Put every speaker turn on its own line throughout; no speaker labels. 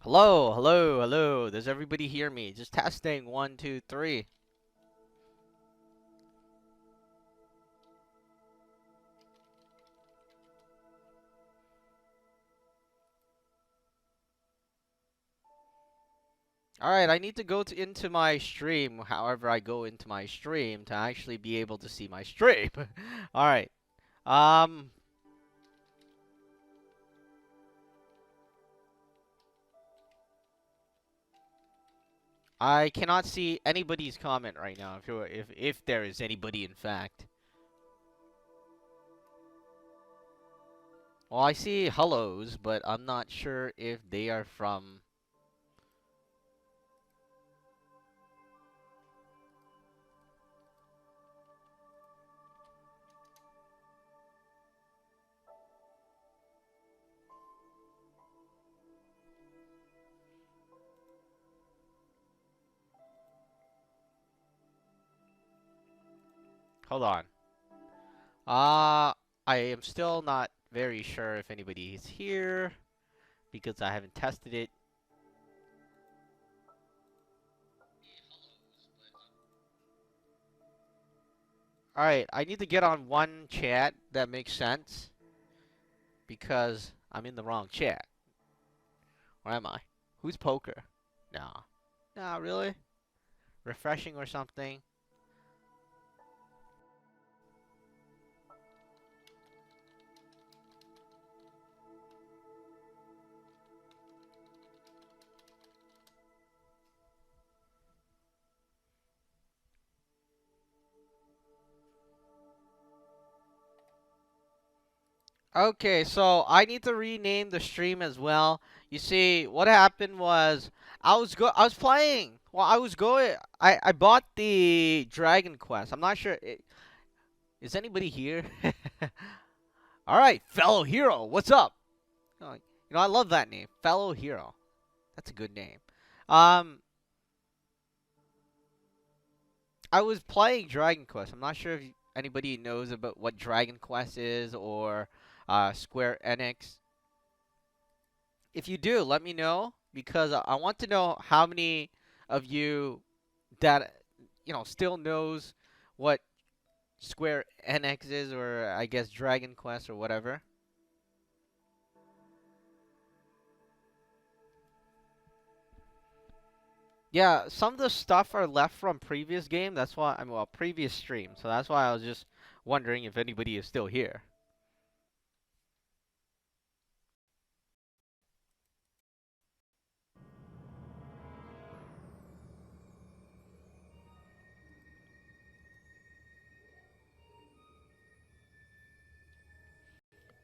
Hello, hello, hello. Does everybody hear me? Just testing. 1, 2, 3. Alright, I need to go into my stream, however I go into my stream, to actually be able to see my stream. Alright. Um, I cannot see anybody's comment right now, if there is anybody, in fact. Well, I see hellos, but I'm not sure if they are from... Hold on. I am still not very sure if anybody is here, because I haven't tested it. Alright, I need to get on one chat that makes sense, because I'm in the wrong chat. Where am I? Who's poker? No. No, really? Refreshing or something? Okay, so I need to rename the stream as well. You see, what happened was I was playing. Well, I bought the Dragon Quest. I'm not sure is anybody here? All right, fellow hero, what's up? I love that name, fellow hero. That's a good name. Um, I was playing Dragon Quest. I'm not sure if anybody knows about what Dragon Quest is or Square Enix. If you do, let me know because I want to know how many of you that still knows what Square Enix is, or I guess Dragon Quest or whatever. Yeah, some of the stuff are left from previous game. That's why well, previous stream. So that's why I was just wondering if anybody is still here.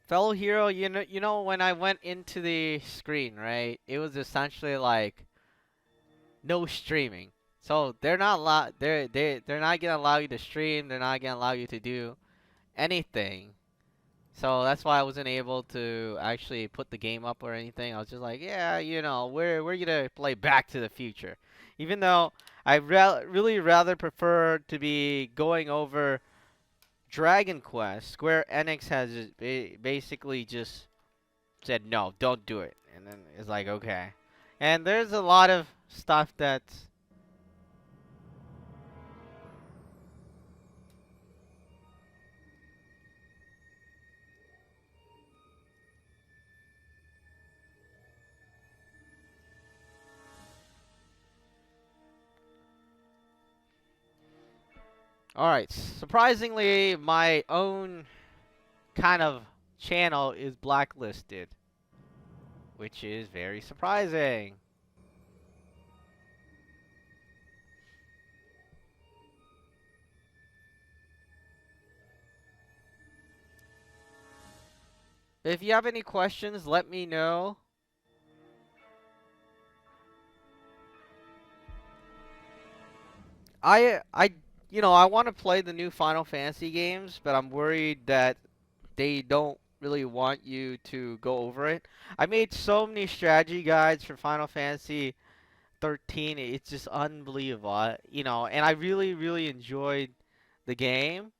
Fellow hero, you know when I went into the screen, right? It was essentially like no streaming. So they're not they're not gonna allow you to stream. They're not gonna allow you to do anything. So that's why I wasn't able to actually put the game up or anything. I was just like, yeah, we're gonna play Back to the Future, even though I really rather prefer to be going over Dragon Quest. Square Enix has just basically just said no, don't do it, and then it's like okay. And there's a lot of stuff that's alright. Surprisingly, my own kind of channel is blacklisted, which is very surprising. If you have any questions, let me know. I want to play the new Final Fantasy games, but I'm worried that they don't really want you to go over it. I made so many strategy guides for Final Fantasy 13. It's just unbelievable. And I really, really enjoyed the game.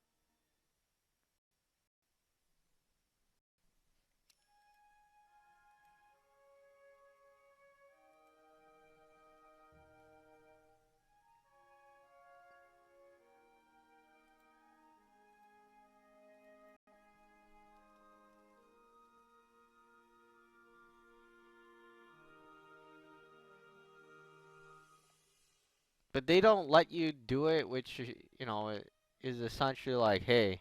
But they don't let you do it, which you know is essentially like, hey.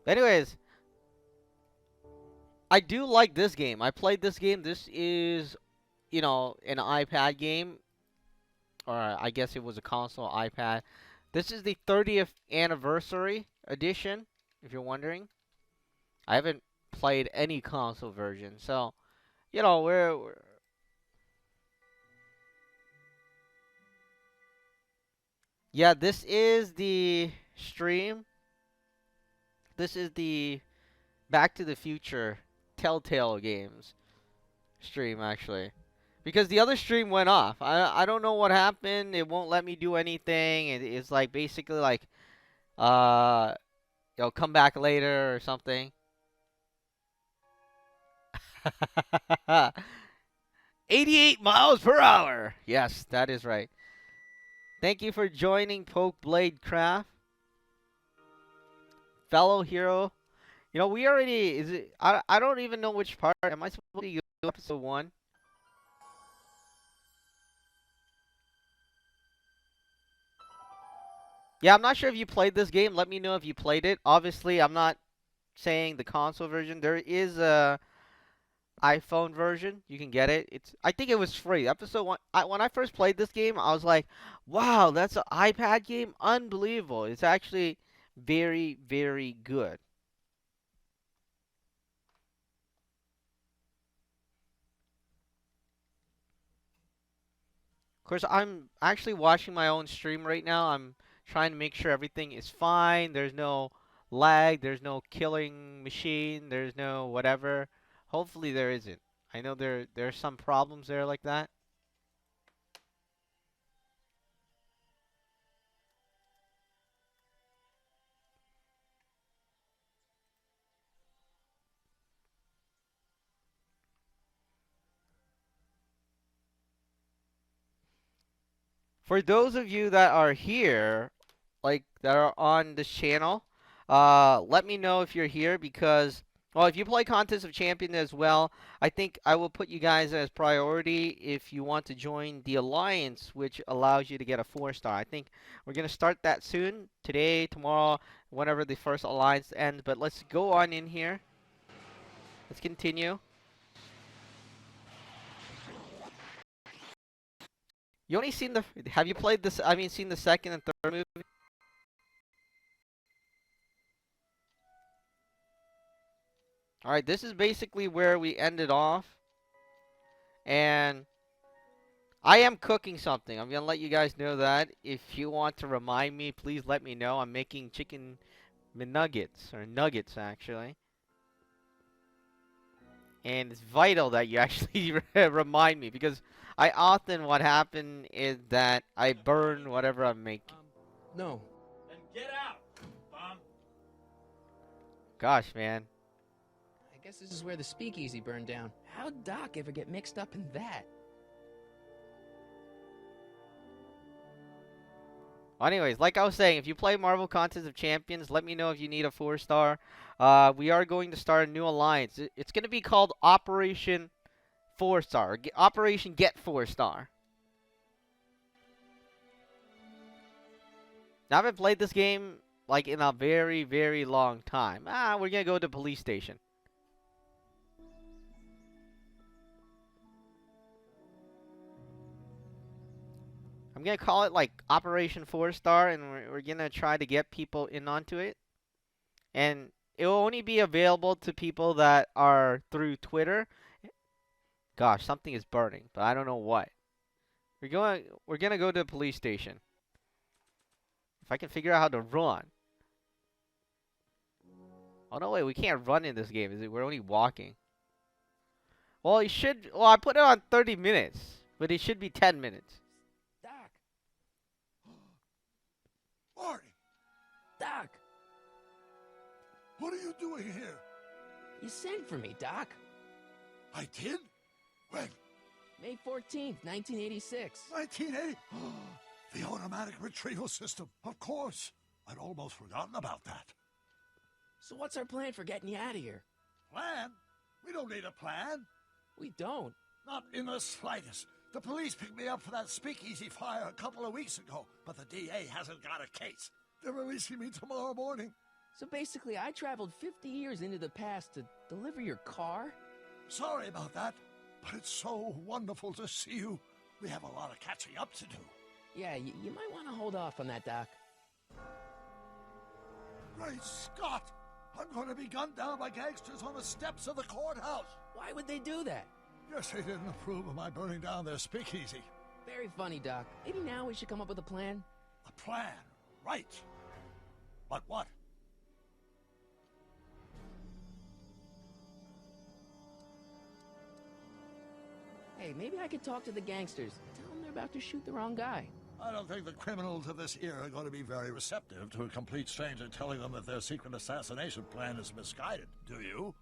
Anyways, I do like this game. I played this game. This is, you know, an iPad game, or I guess it was a console iPad. This is the 30th anniversary edition, if you're wondering. I haven't played any console version, so you know we're yeah. This is the stream. This is the Back to the Future Telltale games stream actually. Because the other stream went off. I don't know what happened. It won't let me do anything. It's like basically like uh you'll come back later or something. 88 miles per hour. Yes, that is right. Thank you for joining Poke Blade Craft. Fellow hero. You know, we already is it I don't even know which part. Am I supposed to go episode 1? Yeah, I'm not sure if you played this game. Let me know if you played it. Obviously, I'm not saying the console version. There is a iPhone version. You can get it. I think it was free. Episode 1. When I first played this game, I was like, "Wow, that's an iPad game. Unbelievable." It's actually very, very good. Of course, I'm actually watching my own stream right now. I'm trying to make sure everything is fine. There's no lag. There's no killing machine. There's no whatever. Hopefully there isn't. I know there's some problems there like that. For those of you that are here, like that are on this channel, let me know if you're here because, well, if you play Contest of Champions as well, I think I will put you guys as priority if you want to join the Alliance, which allows you to get a 4-star. I think we're gonna start that soon, today, tomorrow, whenever the first Alliance ends. But let's go on in here. Let's continue. You only seen the? Have you played this? I mean, seen the second and third movie? All right, this is basically where we ended off, and I am cooking something. I'm gonna let you guys know that. If you want to remind me, please let me know. I'm making chicken McNuggets, or nuggets actually, and it's vital that you actually remind me because I often what happen is that I burn whatever I'm making.
No.
Then get out, bum.
Gosh, man.
I guess this is where the speakeasy burned down. How'd Doc ever get mixed up in that?
Well, anyways, like I was saying, if you play Marvel Contest of Champions, let me know if you need a 4-star. We are going to start a new alliance. It's going to be called Operation 4-star. Operation Get 4-star. Now, I haven't played this game like in a very, very long time. We're going to go to the police station. I'm going to call it like Operation 4-star, and we're going to try to get people in onto it. And it will only be available to people that are through Twitter. Gosh, something is burning, but I don't know what. We're gonna go to the police station. If I can figure out how to run. Oh no, wait, we can't run in this game, is it? We're only walking. Well, I put it on 30 minutes, but it should be 10 minutes.
Doc!
What are you doing here?
You sent for me, Doc.
I did? When?
May 14th, 1986.
1980? The automatic retrieval system. Of course. I'd almost forgotten about that.
So what's our plan for getting you out of here?
Plan? We don't need a plan.
We don't.
Not in the slightest. The police picked me up for that speakeasy fire a couple of weeks ago, but the DA hasn't got a case. They're releasing me tomorrow morning.
So basically, I traveled 50 years into the past to deliver your car?
Sorry about that, but it's so wonderful to see you. We have a lot of catching up to do.
Yeah, you might want to hold off on that, Doc.
Great Scott! I'm going to be gunned down by gangsters on the steps of the courthouse.
Why would they do that?
Guess they didn't approve of my burning down their speakeasy.
Very funny, Doc. Maybe now we should come up with a plan?
A plan, right. But what?
Hey, maybe I could talk to the gangsters. Tell them they're about to shoot the wrong guy.
I don't think the criminals of this era are going to be very receptive to a complete stranger telling them that their secret assassination plan is misguided. Do you?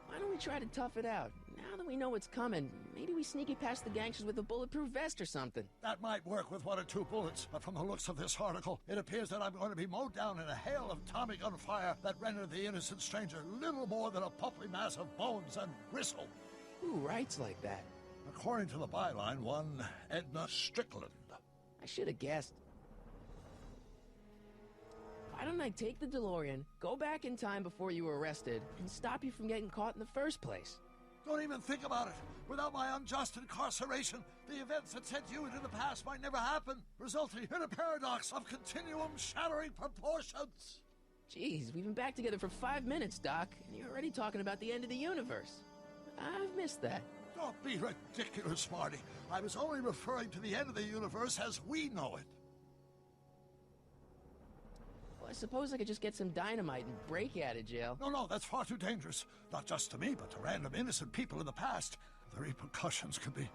Why don't we try to tough it out? Now that we know what's coming, maybe we sneak it past the gangsters with a bulletproof vest or something.
That might work with 1 or 2 bullets, but from the looks of this article, it appears that I'm going to be mowed down in a hail of Tommy gun fire that rendered the innocent stranger little more than a puffy mass of bones and gristle.
Who writes like that?
According to the byline, one Edna Strickland.
I should have guessed. Why don't I take the DeLorean, go back in time before you were arrested, and stop you from getting caught in the first place?
Don't even think about it. Without my unjust incarceration, the events that sent you into the past might never happen, resulting in a paradox of continuum-shattering proportions.
Jeez, we've been back together for 5 minutes, Doc, and you're already talking about the end of the universe. I've missed that.
Don't be ridiculous, Marty. I was only referring to the end of the universe as we know it.
Well, I suppose I could just get some dynamite and break you out of jail.
No, that's far too dangerous. Not just to me, but to random innocent people in the past. The repercussions could be...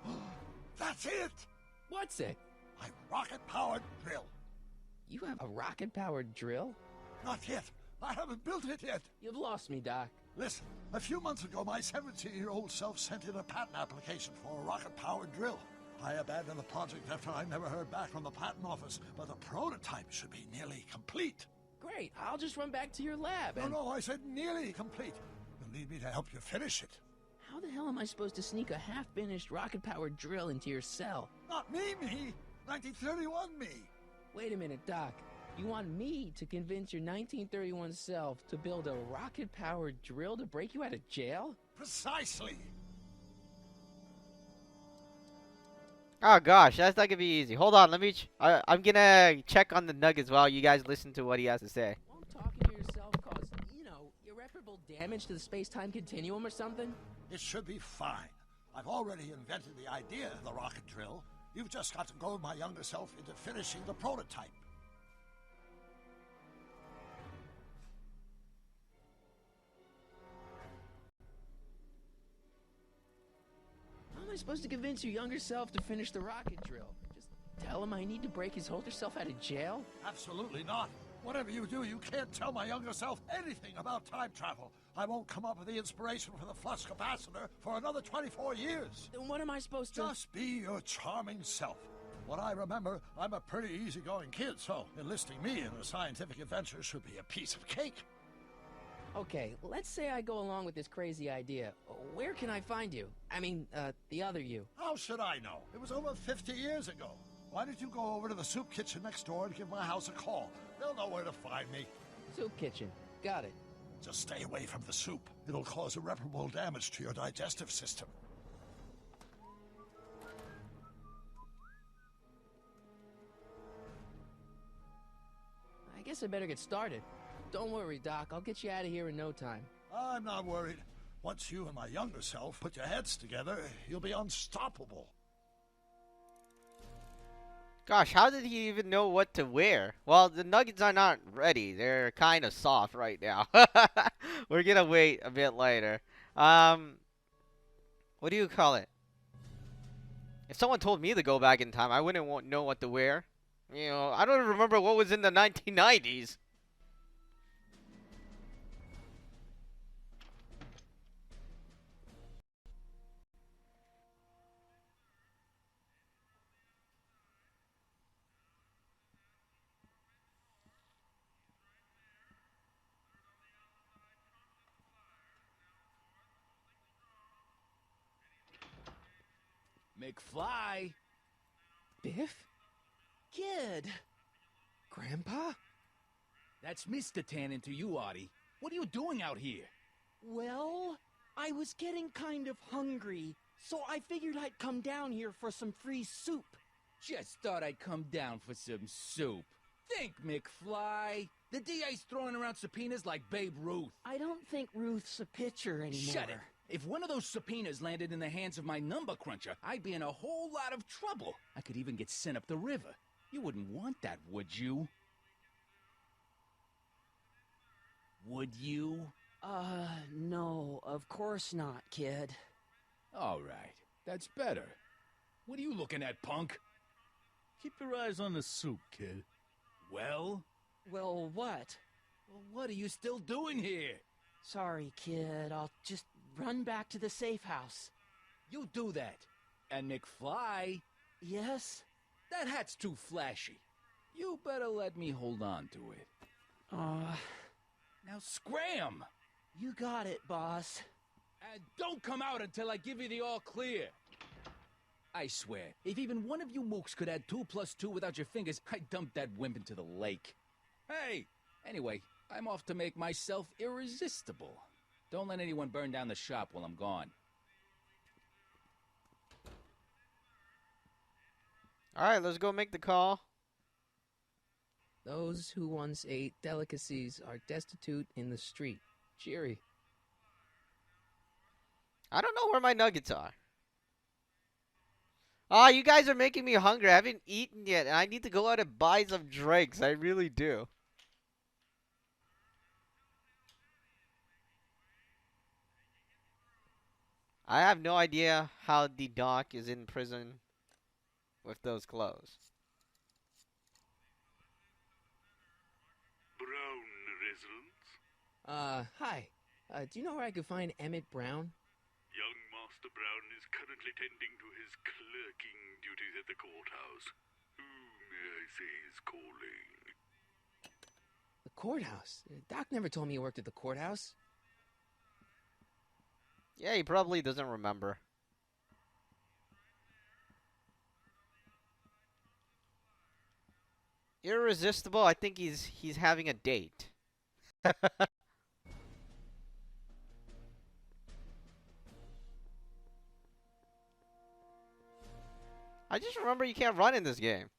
That's it!
What's it?
My rocket-powered drill.
You have a rocket-powered drill?
Not yet. I haven't built it yet.
You've lost me, Doc.
Listen, a few months ago, my 17-year-old self sent in a patent application for a rocket-powered drill. I abandoned the project after I never heard back from the patent office, but the prototype should be nearly complete.
Great, I'll just run back to your lab and...
No, I said nearly complete. You'll need me to help you finish it.
How the hell am I supposed to sneak a half-finished rocket-powered drill into your cell?
Not me! 1931 me!
Wait a minute, Doc. You want me to convince your 1931 self to build a rocket-powered drill to break you out of jail?
Precisely!
Oh gosh, that's not gonna be easy. Hold on, let me. I'm gonna check on the nuggets while you guys listen to what he has to say.
Won't talking to yourself cause, irreparable damage to the space-time continuum or something?
It should be fine. I've already invented the idea of the rocket drill. You've just got to goad my younger self into finishing the prototype.
How am I supposed to convince your younger self to finish the rocket drill? Just tell him I need to break his older self out of jail?
Absolutely not. Whatever you do, you can't tell my younger self anything about time travel. I won't come up with the inspiration for the flux capacitor for another 24 years.
Then what am I supposed to...
Just be your charming self. What I remember, I'm a pretty easygoing kid, so enlisting me in a scientific adventure should be a piece of cake.
Okay, let's say I go along with this crazy idea. Where can I find you? I mean, the other you.
How should I know? It was over 50 years ago. Why don't you go over to the soup kitchen next door and give my house a call? They'll know where to find me.
Soup kitchen. Got it.
Just stay away from the soup. It'll cause irreparable damage to your digestive system.
I guess I better get started. Don't worry, Doc. I'll get you out of here in no time.
I'm not worried. Once you and my younger self put your heads together, you'll be unstoppable.
Gosh, how did he even know what to wear? Well, the nuggets are not ready. They're kind of soft right now. We're gonna wait a bit later. What do you call it? If someone told me to go back in time, I wouldn't know what to wear. You know, I don't remember what was in the 1990s.
McFly? Biff? Kid? Grandpa?
That's Mr. Tannen to you, Artie. What are you doing out here?
Well, I was getting kind of hungry, so I figured I'd come down here for some free soup.
Just thought I'd come down for some soup. Think, McFly. The DA's throwing around subpoenas like Babe Ruth.
I don't think Ruth's a pitcher anymore.
Shut it. If one of those subpoenas landed in the hands of my number cruncher, I'd be in a whole lot of trouble. I could even get sent up the river. You wouldn't want that, would you? Would you?
No, of course not, kid.
All right. That's better. What are you looking at, punk?
Keep your eyes on the soup, kid.
Well?
Well, what?
Well, what are you still doing here?
Sorry, kid. I'll just run back to the safe house.
You do that. And McFly,
Yes?
that hat's too flashy. You better let me hold on to it. Now scram!
You got it, boss.
And don't come out until I give you the all clear. I swear, if even one of you mooks could add 2 plus 2 without your fingers, I'd dump that wimp into the lake. Hey! Anyway, I'm off to make myself irresistible. Don't let anyone burn down the shop while I'm gone.
Alright, let's go make the call.
Those who once ate delicacies are destitute in the street. Cheery.
I don't know where my nuggets are. Ah, you guys are making me hungry. I haven't eaten yet, and I need to go out and buy some drinks. I really do. I have no idea how the doc is in prison with those clothes.
Brown residence.
Hi. Do you know where I could find Emmett Brown?
Young Master Brown is currently tending to his clerking duties at the courthouse. Who may I say is calling?
The courthouse? Doc never told me he worked at the courthouse.
Yeah, he probably doesn't remember. Irresistible. I think he's having a date. I just remember you can't run in this game.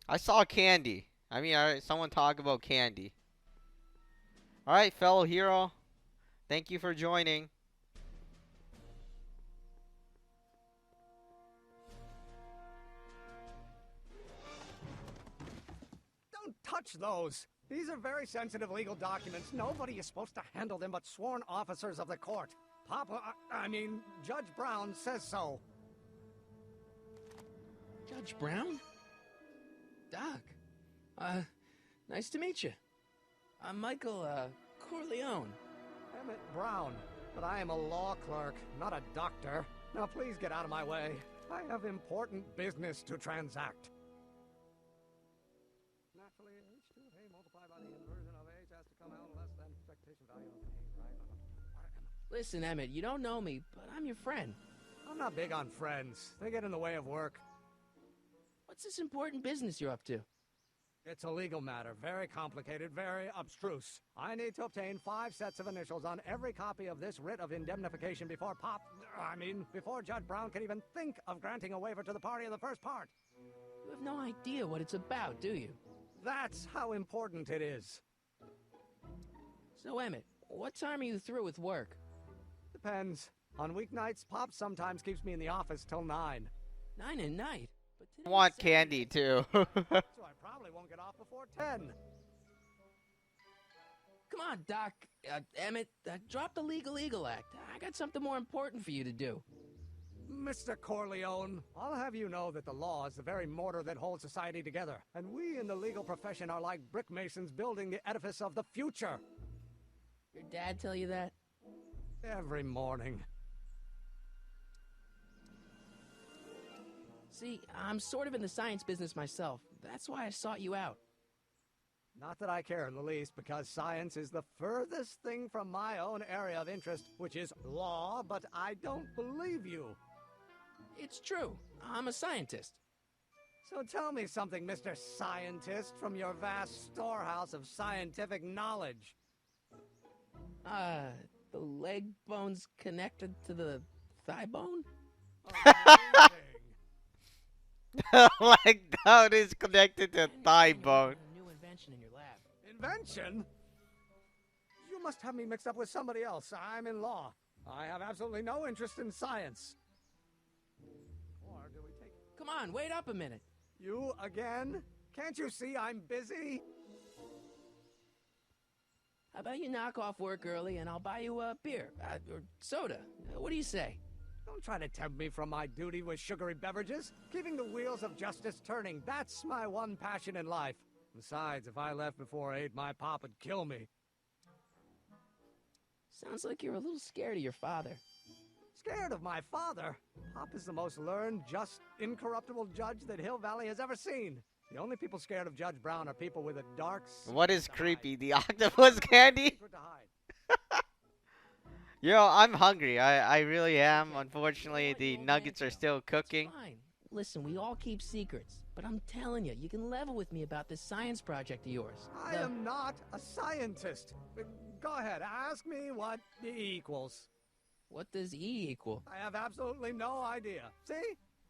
I saw candy. I mean, someone talk about candy. Alright, fellow hero. Thank you for joining.
Don't touch those. These are very sensitive legal documents. Nobody is supposed to handle them but sworn officers of the court. Judge Brown says so.
Judge Brown? Doc. Nice to meet you. I'm Michael, Corleone.
Emmett Brown. But I am a law clerk, not a doctor. Now please get out of my way. I have important business to transact. Naturally, H2A multiplied by the inversion of H has to come out less than expectation value of A, right?
Listen, Emmett, you don't know me, but I'm your friend.
I'm not big on friends. They get in the way of work.
What's this important business you're up to?
It's a legal matter, very complicated, very abstruse. I need to obtain 5 sets of initials on every copy of this writ of indemnification before before Judge Brown can even think of granting a waiver to the party in the first part.
You have no idea what it's about, do you?
That's how important it is.
So, Emmett, what time are you through with work?
Depends. On weeknights, Pop sometimes keeps me in the office till 9.
9 at night? but
I
today's
want
Saturday.
candy too.
So I probably won't get off before 10.
Come on, Doc. Emmett, drop the Legal Eagle Act. I got something more important for you to do.
Mr. Corleone, I'll have you know that the law is the very mortar that holds society together, and we in the legal profession are like brick masons building the edifice of the future.
Your dad tell you that?
Every morning.
See, I'm sort of in the science business myself. That's why I sought you out.
Not that I care in the least, because science is the furthest thing from my own area of interest, which is law, but I don't believe you.
It's true. I'm a scientist.
So tell me something, Mr. Scientist, from your vast storehouse of scientific knowledge.
The leg bone's connected to the thigh bone?
Amazing.
Like how it is connected to thigh bone.
A new invention in your lab.
Invention? You must have me mixed up with somebody else. I'm in law. I have absolutely no interest in science. Or do we take...
Come on, wait up a minute.
You again? Can't you see I'm busy?
How about you knock off work early and I'll buy you a beer or soda? What do you say?
Don't try to tempt me from my duty with sugary beverages. Keeping the wheels of justice turning, that's my one passion in life. Besides, if I left before 8, my pop would kill me.
Sounds like you're a little scared of your father.
Scared of my father? Pop is the most learned, just, incorruptible judge that Hill Valley has ever seen. The only people scared of Judge Brown are people with a dark
What is
secret to
creepy?
hide.
The octopus candy?
Secret to hide.
Yo, I'm hungry. I really am.
Okay,
Unfortunately,
you know what,
the
you old
nuggets
man
are
tail.
still
It's
cooking.
fine. Listen, we all keep secrets, but I'm telling you, you can level with me about this science project of yours.
I am not a scientist. Go ahead, ask me what E equals.
What does E equal?
I have absolutely no idea. See?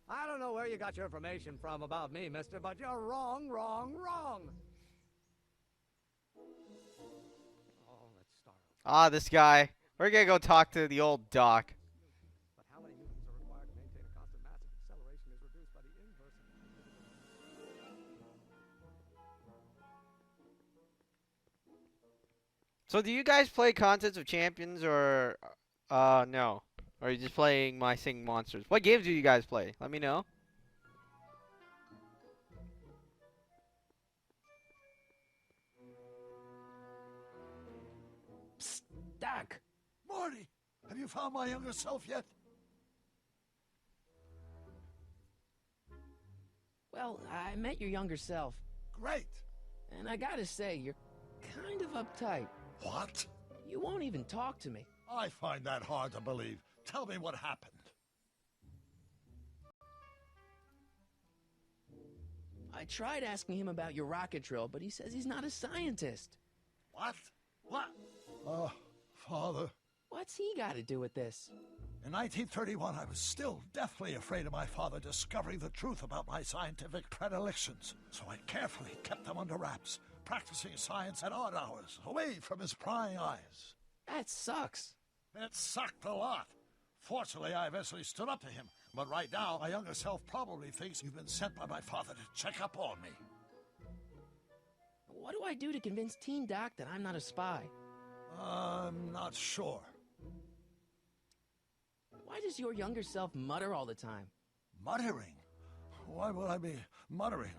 I don't know where you got your information from about me, mister, but you're wrong, wrong, wrong. Oh, let's start over.
Ah, this guy. We're gonna go talk to the old doc.
But how many newtons are required to maintain a constant mass if acceleration is reduced by the inverse of
So, do you guys play Contest of Champions or no? Or are you just playing My Sing Monsters? What games do you guys play? Let me know.
Psst, Doc.
Marty, have you found my younger self yet?
Well, I met your younger self,
Great.
and I gotta say, you're kind of uptight.
What?
You won't even talk to me.
I find that hard to believe. Tell me what happened.
I tried asking him about your rocket drill, but he says he's not a scientist.
What? What? Oh, Father.
What's he got to do with this?
In 1931, I was still deathly afraid of my father discovering the truth about my scientific predilections, so I carefully kept them under wraps, practicing science at odd hours, away from his prying eyes.
That sucks.
It sucked a lot. Fortunately, I eventually stood up to him, but right now, my younger self probably thinks you've been sent by my father to check up on me.
What do I do to convince Teen Doc that I'm not a spy?
I'm not sure.
Why does your younger self mutter all the time?
Muttering? Why would I be muttering?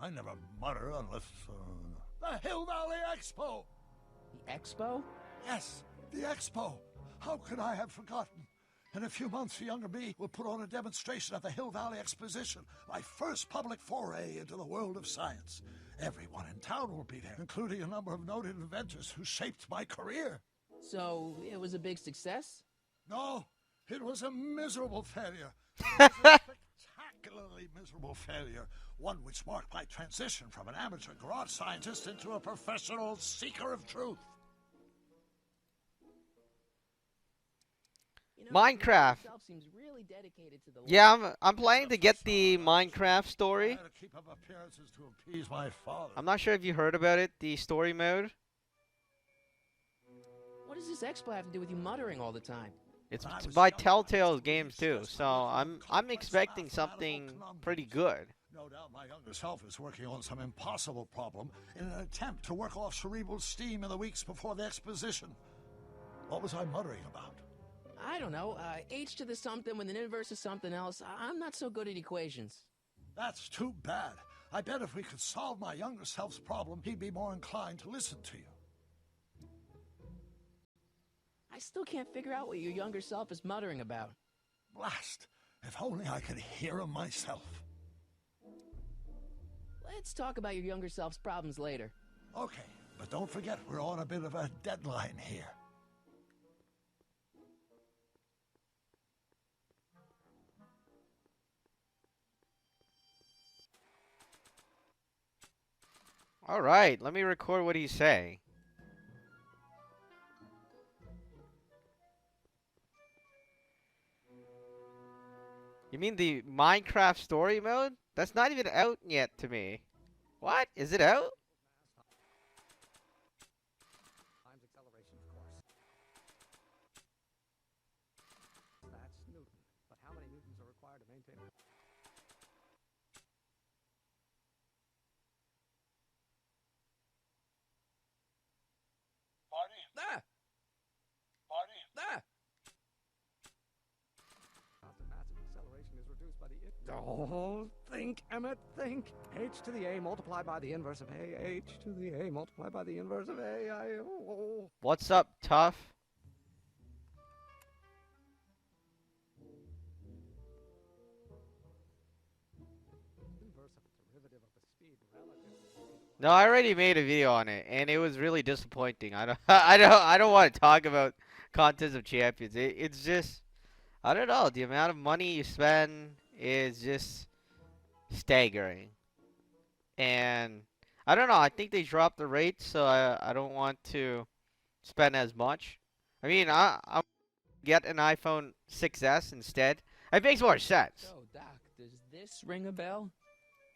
I never mutter unless... The Hill Valley Expo!
The Expo?
Yes, the Expo. How could I have forgotten? In a few months, the younger me will put on a demonstration at the Hill Valley Exposition, my first public foray into the world of science. Everyone in town will be there, including a number of noted inventors who shaped my career.
So, it was a big success?
No, it was a miserable failure. It was a spectacularly miserable failure, one which marked my transition from an amateur garage scientist into a professional seeker of truth.
You know,
Minecraft.
your self seems really dedicated to the
Yeah, I'm planning to get the Minecraft
I
story.
had to keep up appearances to appease my father.
I'm not sure if you heard about it, the story mode.
What does this Expo have to do with you muttering all the time?
It's
When I was
by
young, I
Telltale
used to
Games
believe
too,
just
so
like you
I'm
complex
expecting
mathematical
something
conundrums.
pretty good.
No doubt my younger self is working on some impossible problem in an attempt to work off cerebral steam in the weeks before the exposition. What was I muttering about?
I don't know. H to the something with an inverse of something else. I'm not so good at equations.
That's too bad. I bet if we could solve my younger self's problem, he'd be more inclined to listen to you.
I still can't figure out what your younger self is muttering about.
Blast! If only I could hear him myself.
Let's talk about your younger self's problems later.
Okay, but don't forget we're on a bit of a deadline here.
All right, let me record what he's saying. You mean the Minecraft story mode? That's not even out yet to me. What? Is it out?
Times acceleration, of course. That's Newton. But how many newtons are required to maintain it?
Ah!
Marty?
Ah!
Constant massive acceleration is reduced by the... Oh, think, Emmett, think. H to the A multiplied by the inverse of A. H to the A multiplied by the inverse of A. Oh.
What's up, tough?
Inverse of the derivative of the speed relative to the speed.
No, I already made a video on it, and it was really disappointing. I don't want to talk about Contest of Champions. It's just, I don't know. The amount of money you spend is just staggering, and I don't know. I think they dropped the rates, so I don't want to spend as much. I mean, I'm get an iPhone 6s instead. It makes more sense.
So, Doc, does this ring a bell?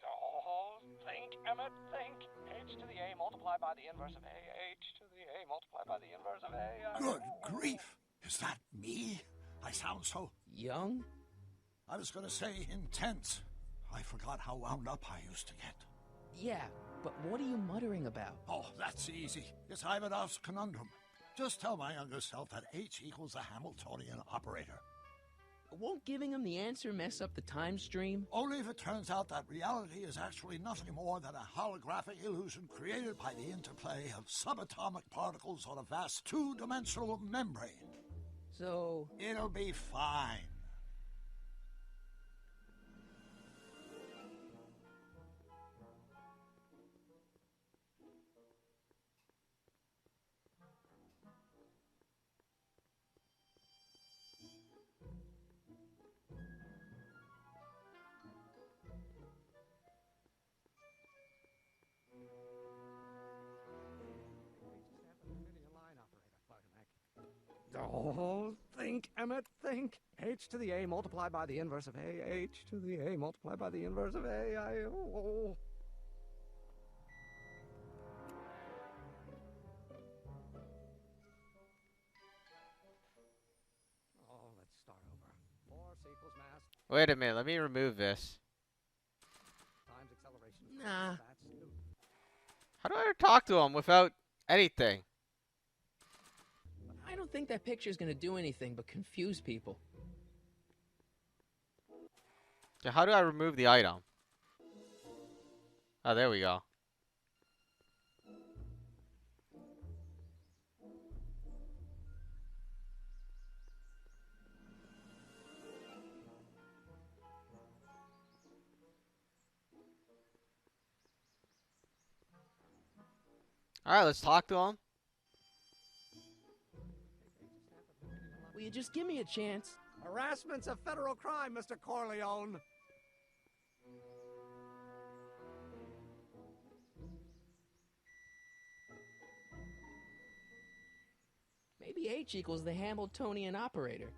Oh, think, Emmett, think. H to the A multiplied by the inverse of A. H to the A multiplied by the inverse of A.
Good grief! Is that me? I sound so...
Young?
I was gonna say intense. I forgot how wound up I used to get.
Yeah, but what are you muttering about?
Oh, that's easy. It's Ivanov's conundrum. Just tell my younger self that H equals the Hamiltonian operator.
Won't giving him the answer mess up the time stream?
Only if it turns out that reality is actually nothing more than a holographic illusion created by the interplay of subatomic particles on a vast two-dimensional membrane.
So...
It'll be fine.
Oh, think, Emmett, think. H to the A multiplied by the inverse of A. H to the A multiplied by the inverse of A. Oh. Oh, let's start over. Force equals mass
Wait a minute. Let me remove this.
times acceleration.
Nah.
That's Newton.
How do I talk to him without anything?
I don't think that picture's gonna do anything but confuse people.
So how do I remove the item? Oh, there we go. Alright, let's talk to him.
Will you just give me a chance?
Harassment's a federal crime, Mr. Corleone.
Maybe H equals the Hamiltonian operator.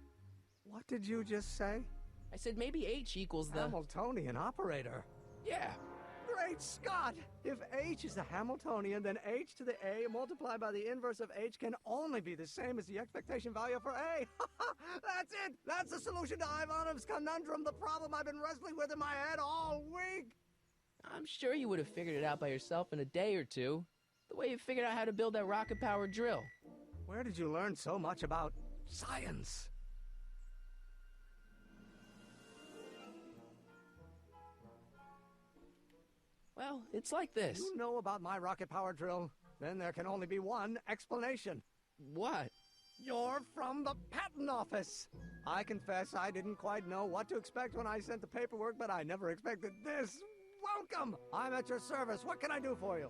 What did you just say?
I said maybe H equals the...
Hamiltonian operator.
Yeah.
Great Scott! If h is the Hamiltonian, then h to the a multiplied by the inverse of h can only be the same as the expectation value for a. That's it! That's the solution to Ivanov's conundrum, the problem I've been wrestling with in my head all week!
I'm sure you would have figured it out by yourself in a day or two. The way you figured out how to build that rocket-powered drill.
Where did you learn so much about science?
Well, it's like this.
You know about my rocket power drill? Then there can only be one explanation.
What?
You're from the patent office. I confess I didn't quite know what to expect when I sent the paperwork, but I never expected this. Welcome! I'm at your service. What can I do for you?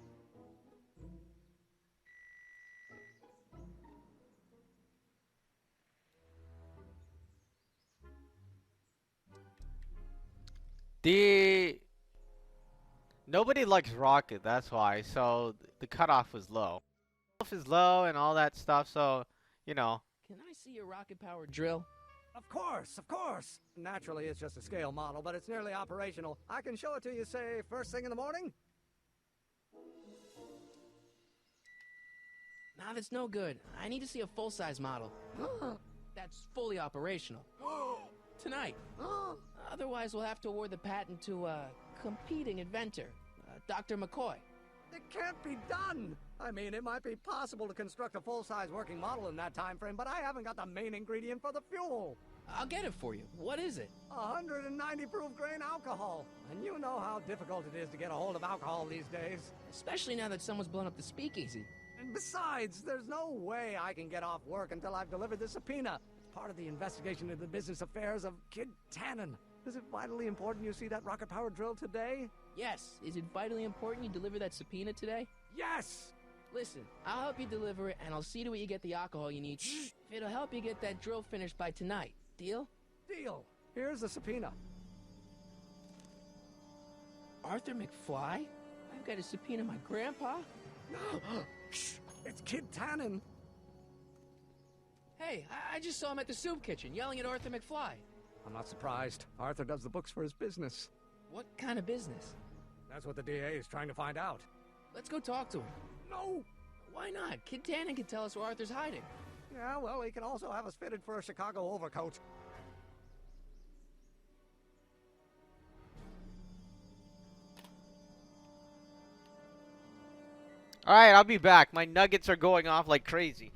Nobody likes Rocket, that's why. So the cutoff was low. Cutoff is low and all that stuff. So you know.
Can I see your rocket-powered drill?
Of course, of course. Naturally, it's just a scale model, but it's nearly operational. I can show it to you, say, first thing in the morning?
Nah, that's no good. I need to see a full-size model. That's fully operational. Tonight. Otherwise, we'll have to award the patent to a competing inventor, Dr. McCoy.
It can't be done! I mean, it might be possible to construct a full-size working model in that time frame, but I haven't got the main ingredient for the fuel.
I'll get it for you. What is it?
190 proof grain alcohol. And you know how difficult it is to get a hold of alcohol these days.
Especially now that someone's blown up the speakeasy.
And besides, there's no way I can get off work until I've delivered the subpoena. It's part of the investigation into the business affairs of Kid Tannen. Is it vitally important you see that rocket-powered drill today?
Yes. Is it vitally important you deliver that subpoena today?
Yes!
Listen, I'll help you deliver it, and I'll see to it you get the alcohol you need. If it'll help you get that drill finished by tonight. Deal?
Deal. Here's the subpoena.
Arthur McFly? I've got to subpoena my grandpa?
Shh! It's Kid Tannen.
Hey, I just saw him at the soup kitchen, yelling at Arthur McFly.
I'm not surprised. Arthur does the books for his business.
What kind of business?
That's what the DA is trying to find out.
Let's go talk to him.
No!
Why not? Kid Tannen can tell us where Arthur's hiding.
Yeah, well, he can also have us fitted for a Chicago overcoat.
Alright, I'll be back. My nuggets are going off like crazy.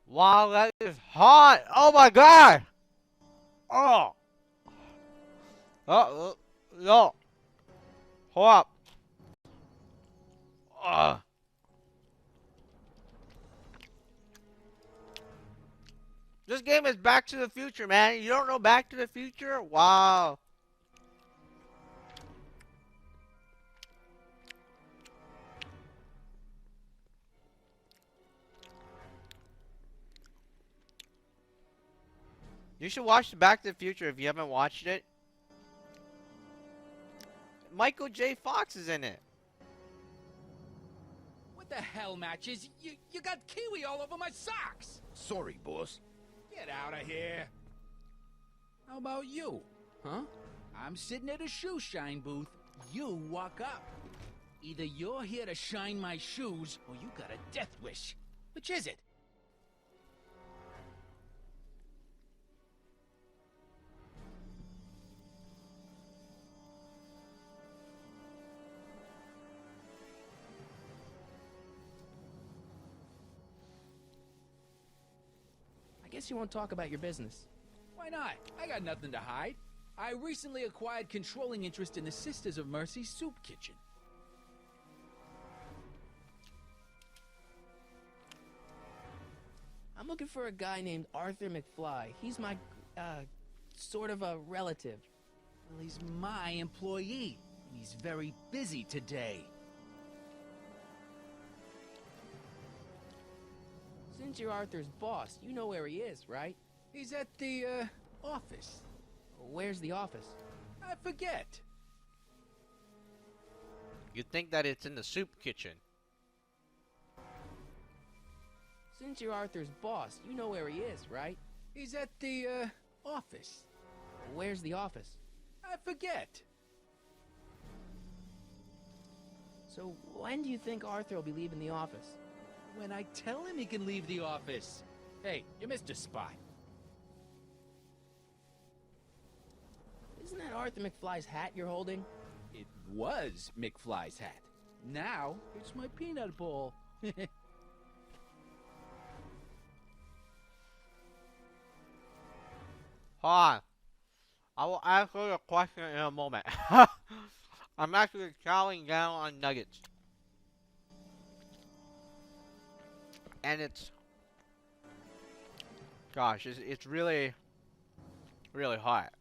Wow, that is hot! Oh my god! Oh! No! Hold up! This game is Back to the Future, man. You don't know Back to the Future? Wow. You should watch Back to the Future if you haven't watched it. Michael J. Fox is in it.
What the hell, Matches? You got kiwi all over my socks!
Sorry, boss.
Get out of here. How about you? Huh? I'm sitting at a shoe shine booth. You walk up. Either you're here to shine my shoes, or you got a death wish. Which is it?
guess you won't talk about your business.
Why not? I got nothing to hide. I recently acquired controlling interest in the Sisters of Mercy soup kitchen.
I'm looking for a guy named Arthur McFly. He's my, sort of a relative.
Well, he's my employee. He's very busy today.
Since you're Arthur's boss, you know where he is, right?
He's at the, office.
Where's the office?
I forget.
You think that it's in the soup kitchen.
Since you're Arthur's boss, you know where he is, right?
He's at the, office.
Where's the office?
I forget.
So when do you think Arthur will be leaving the office?
When I tell him he can leave the office. Hey, you missed a spot.
Isn't that Arthur McFly's hat you're holding?
It was McFly's hat. Now, it's my peanut bowl.
Hold on. I will answer your question in a moment. I'm actually chowing down on nuggets. And it's... Gosh, it's really... really hot.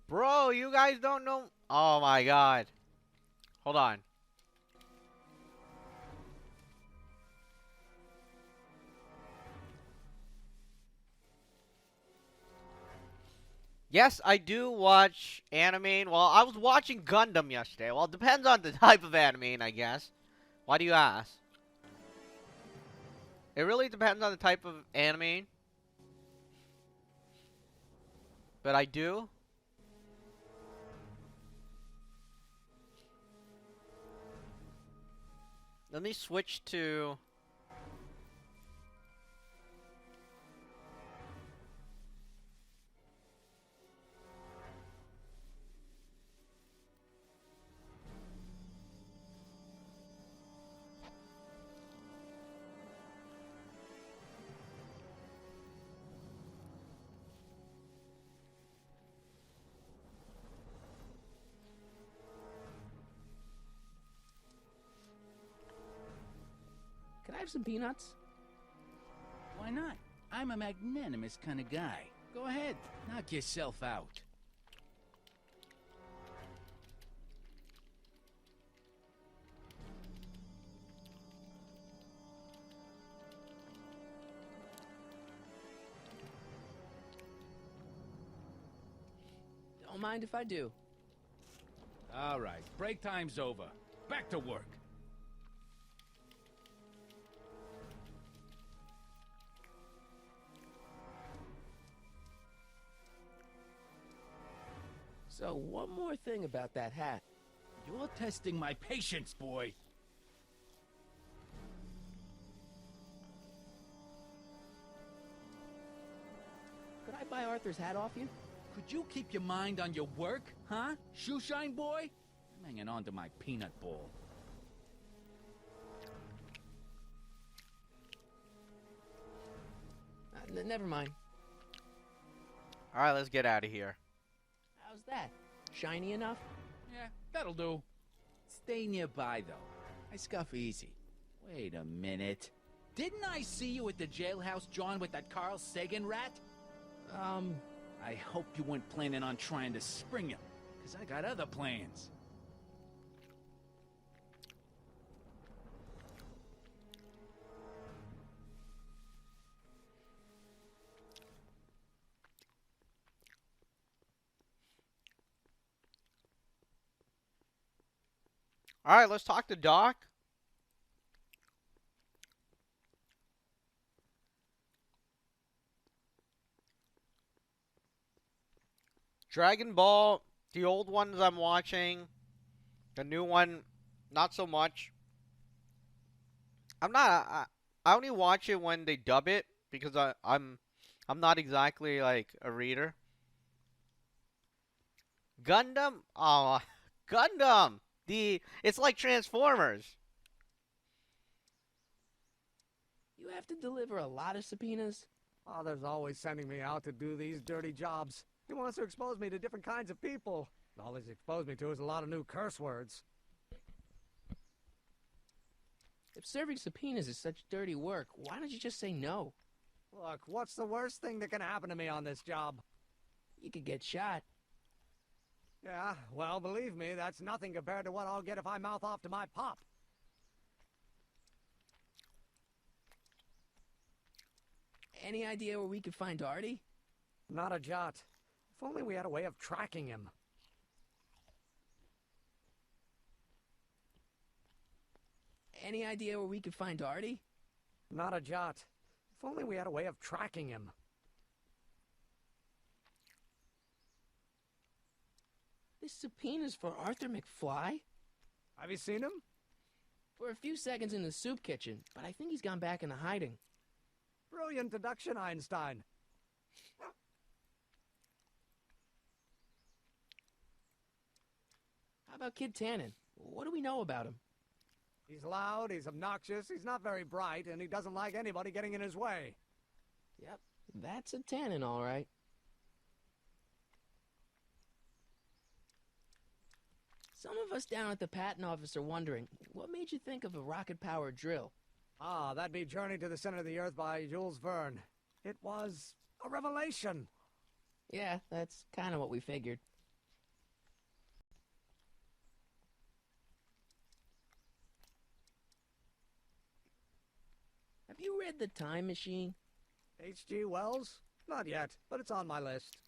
Bro, you guys don't know... Oh my god. Hold on. Yes, I do watch anime. Well, I was watching Gundam yesterday. Well, it depends on the type of anime, I guess. Why do you ask? It really depends on the type of anime. But I do. Let me switch to...
Can I have some peanuts?
Why not? I'm a magnanimous kind of guy. Go ahead, knock yourself out.
Don't mind if I do.
All right, break time's over. Back to work.
So, one more thing about that hat.
You're testing my patience, boy.
Could I buy Arthur's hat off you?
Could you keep your mind on your work, huh? Shoeshine boy? I'm hanging on to my peanut bowl.
Never mind.
Alright, let's get out of here.
How's that? Shiny enough?
Yeah, that'll do. Stay nearby, though. I scuff easy. Wait a minute. Didn't I see you at the jailhouse, John, with that Carl Sagan rat? I hope you weren't planning on trying to spring him, because I got other plans.
Alright, let's talk to Doc. Dragon Ball, the old ones I'm watching. The new one, not so much. I only watch it when they dub it because I'm not exactly like a reader. Gundam, oh, Gundam. It's like Transformers.
have to deliver a lot of subpoenas?
Father's always sending me out to do these dirty jobs. He wants to expose me to different kinds of people. All he's exposed me to is a lot of new curse words.
If serving subpoenas is such dirty work, why don't you just say no?
Look, what's the worst thing that can happen to me on this job?
You could get shot.
Yeah, well, believe me, that's nothing compared to what I'll get if I mouth off to my pop.
Any idea where we could find Artie?
Not a jot. If only we had a way of tracking him.
Any idea where we could find Artie?
Not a jot. If only we had a way of tracking him.
This subpoena's for Arthur McFly?
Have you seen him?
For a few seconds in the soup kitchen, but I think he's gone back into hiding.
Brilliant deduction, Einstein.
How about Kid Tannen? What do we know about him?
He's loud, he's obnoxious, he's not very bright, and he doesn't like anybody getting in his way.
Yep, that's a Tannen, all right. Some of us down at the patent office are wondering, what made you think of a rocket-powered drill?
Ah, that'd be Journey to the Center of the Earth by Jules Verne. It was a revelation.
Yeah, that's kind of what we figured. Have you read The Time Machine?
H.G. Wells? Not yet, but it's on my list.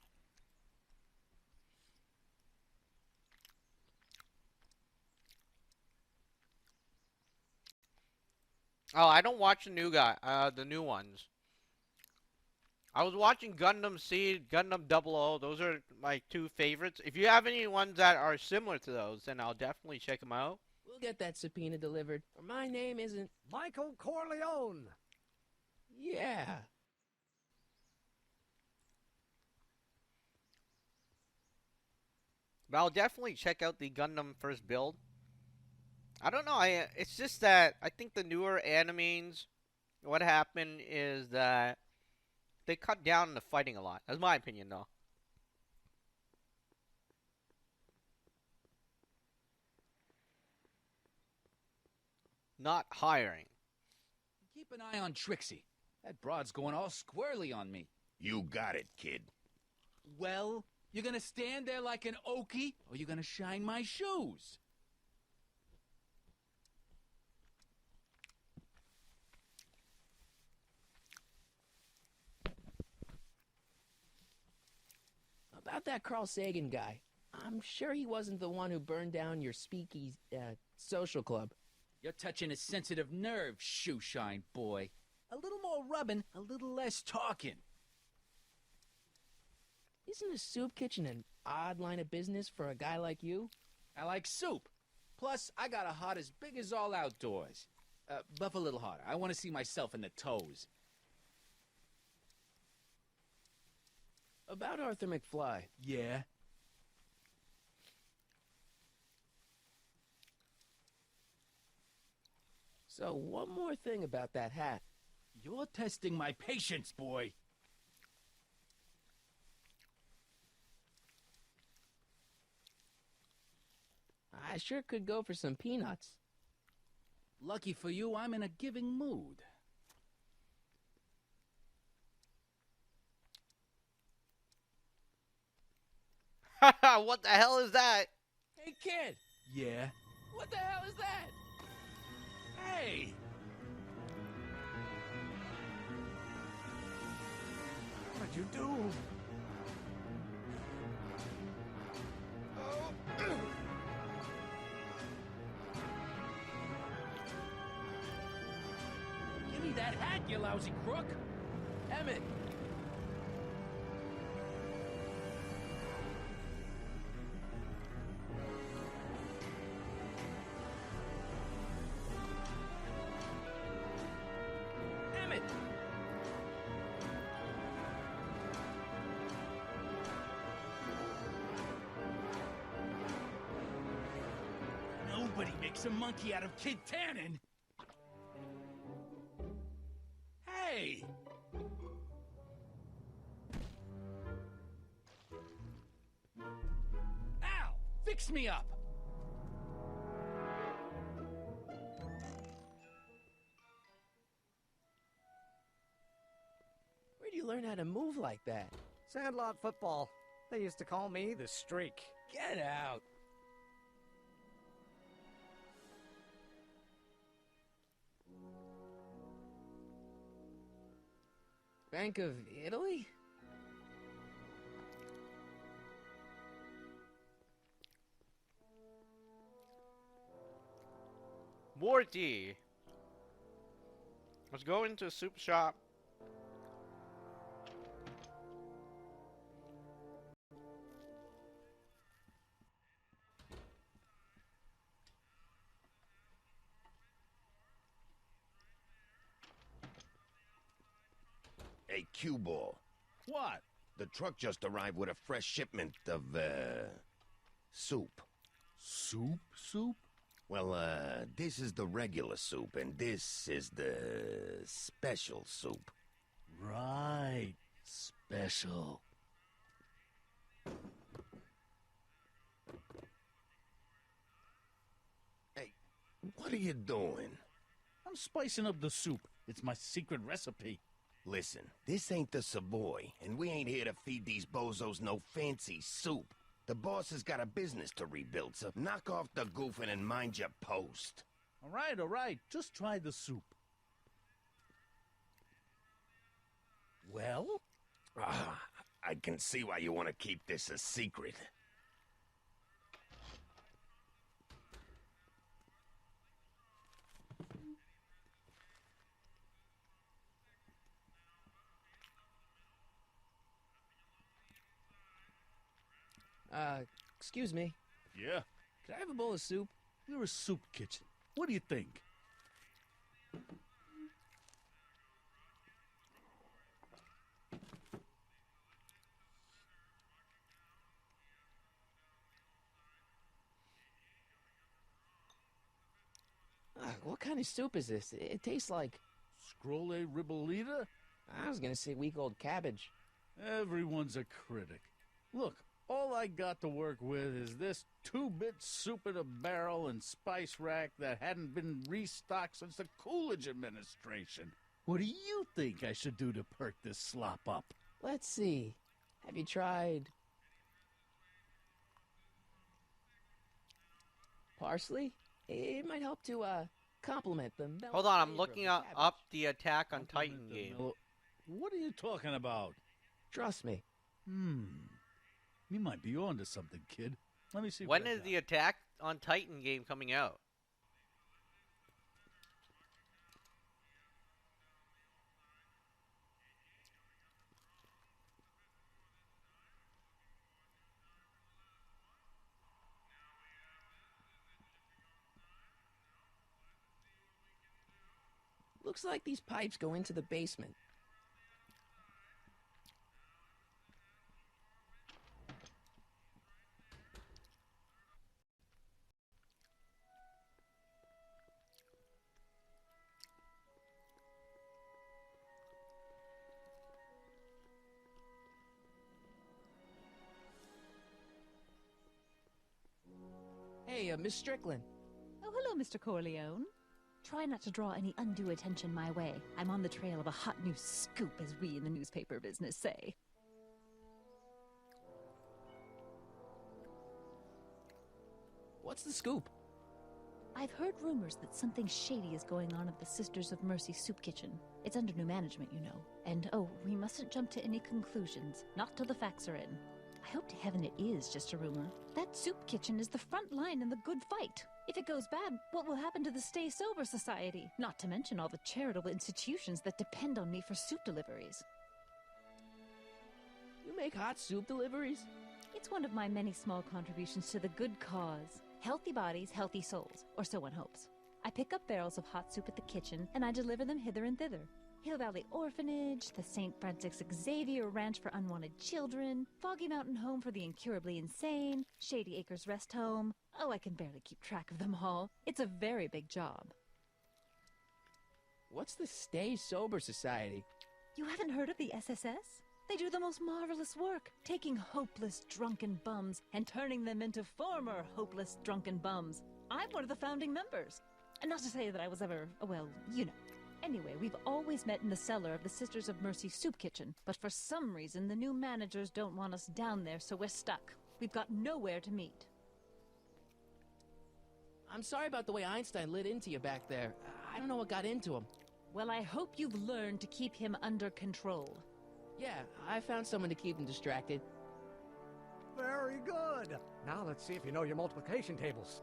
Oh, I don't watch the new ones. I was watching Gundam Seed, Gundam 00. Those are my two favorites. If you have any ones that are similar to those, then I'll definitely check them out.
We'll get that subpoena delivered, or my name isn't...
Michael Corleone!
Yeah.
But I'll definitely check out the Gundam first build. I don't know. It's just that I think the newer animes, what happened is that they cut down on the fighting a lot. That's my opinion, though. Not hiring.
Keep an eye on Trixie. That broad's going all squirrely on me.
You got it, kid.
Well, you're gonna stand there like an okie, or you're gonna shine my shoes?
About that Carl Sagan guy. I'm sure he wasn't the one who burned down your speakeasy, social club.
You're touching a sensitive nerve, shoeshine boy. A little more rubbing, a little less talking.
Isn't a soup kitchen an odd line of business for a guy like you?
I like soup. Plus, I got a heart as big as all outdoors. Buff a little harder. I want to see myself in the toes.
About Arthur McFly.
Yeah?
So, one more thing about that hat.
You're testing my patience, boy.
I sure could go for some peanuts.
Lucky for you, I'm in a giving mood.
What the hell is that?
Hey, kid!
Yeah?
What the hell is that?
Hey!
What'd you do?
Give me that hat, you lousy crook!
Emmett! Emmett!
Nobody makes a monkey out of Kid Tannen! Hey! Ow! Fix me up!
Where'd you learn how to move like that?
Sandlot football. They used to call me the Streak.
Get out!
Bank of Italy?
Morty! Let's go into a soup shop.
Hey, cue ball.
What?
The truck just arrived with a fresh shipment of, soup.
Soup? Soup?
Well, this is the regular soup, and this is the special soup.
Right. Special.
Hey, what are you doing?
I'm spicing up the soup. It's my secret recipe.
Listen, this ain't the Savoy, and we ain't here to feed these bozos no fancy soup. The boss has got a business to rebuild, so knock off the goofing and mind your post.
All right. Just try the soup. Well?
Ah, I can see why you want to keep this a secret.
Excuse me.
Yeah.
Could I have a bowl of soup?
We're a soup kitchen. What do you think?
What kind of soup is this? It tastes like...
Scrolle ribolita?
I was gonna say week-old cabbage.
Everyone's a critic. Look, all I got to work with is this 2-bit soup in a barrel and spice rack that hadn't been restocked since the Coolidge administration. What do you think I should do to perk this slop up?
Let's see. Have you tried... parsley? It might help to, complement the...
Hold on, I'm looking up the Attack on Titan game.
What are you talking about?
Trust me.
You might be onto something, kid. Let me see.
When is the Attack on Titan game coming out?
Looks like these pipes go into the basement. Hey, Miss Strickland.
Oh, hello, Mr. Corleone. Try not to draw any undue attention my way. I'm on the trail of a hot new scoop, as we in the newspaper business say.
What's the scoop?
I've heard rumors that something shady is going on at the Sisters of Mercy Soup Kitchen. It's under new management, you know. And, oh, we mustn't jump to any conclusions. Not till the facts are in. I hope to heaven it is just a rumor. That soup kitchen is the front line in the good fight. If it goes bad, what will happen to the Stay Sober Society? Not to mention all the charitable institutions that depend on me for soup deliveries.
You make hot soup deliveries?
It's one of my many small contributions to the good cause. Healthy bodies, healthy souls, or so one hopes. I pick up barrels of hot soup at the kitchen, and I deliver them hither and thither. Hill Valley Orphanage, the St. Francis Xavier Ranch for Unwanted Children, Foggy Mountain Home for the Incurably Insane, Shady Acres Rest Home. Oh, I can barely keep track of them all. It's a very big job.
What's the Stay Sober Society?
You haven't heard of the SSS? They do the most marvelous work, taking hopeless drunken bums and turning them into former hopeless drunken bums. I'm one of the founding members. And not to say that I was ever, well, you know. Anyway, we've always met in the cellar of the Sisters of Mercy soup kitchen, but for some reason the new managers don't want us down there, so we're stuck. We've got nowhere to meet.
I'm sorry about the way Einstein lit into you back there. I don't know what got into him.
Well, I hope you've learned to keep him under control.
Yeah, I found someone to keep him distracted.
Very good. Now let's see if you know your multiplication tables.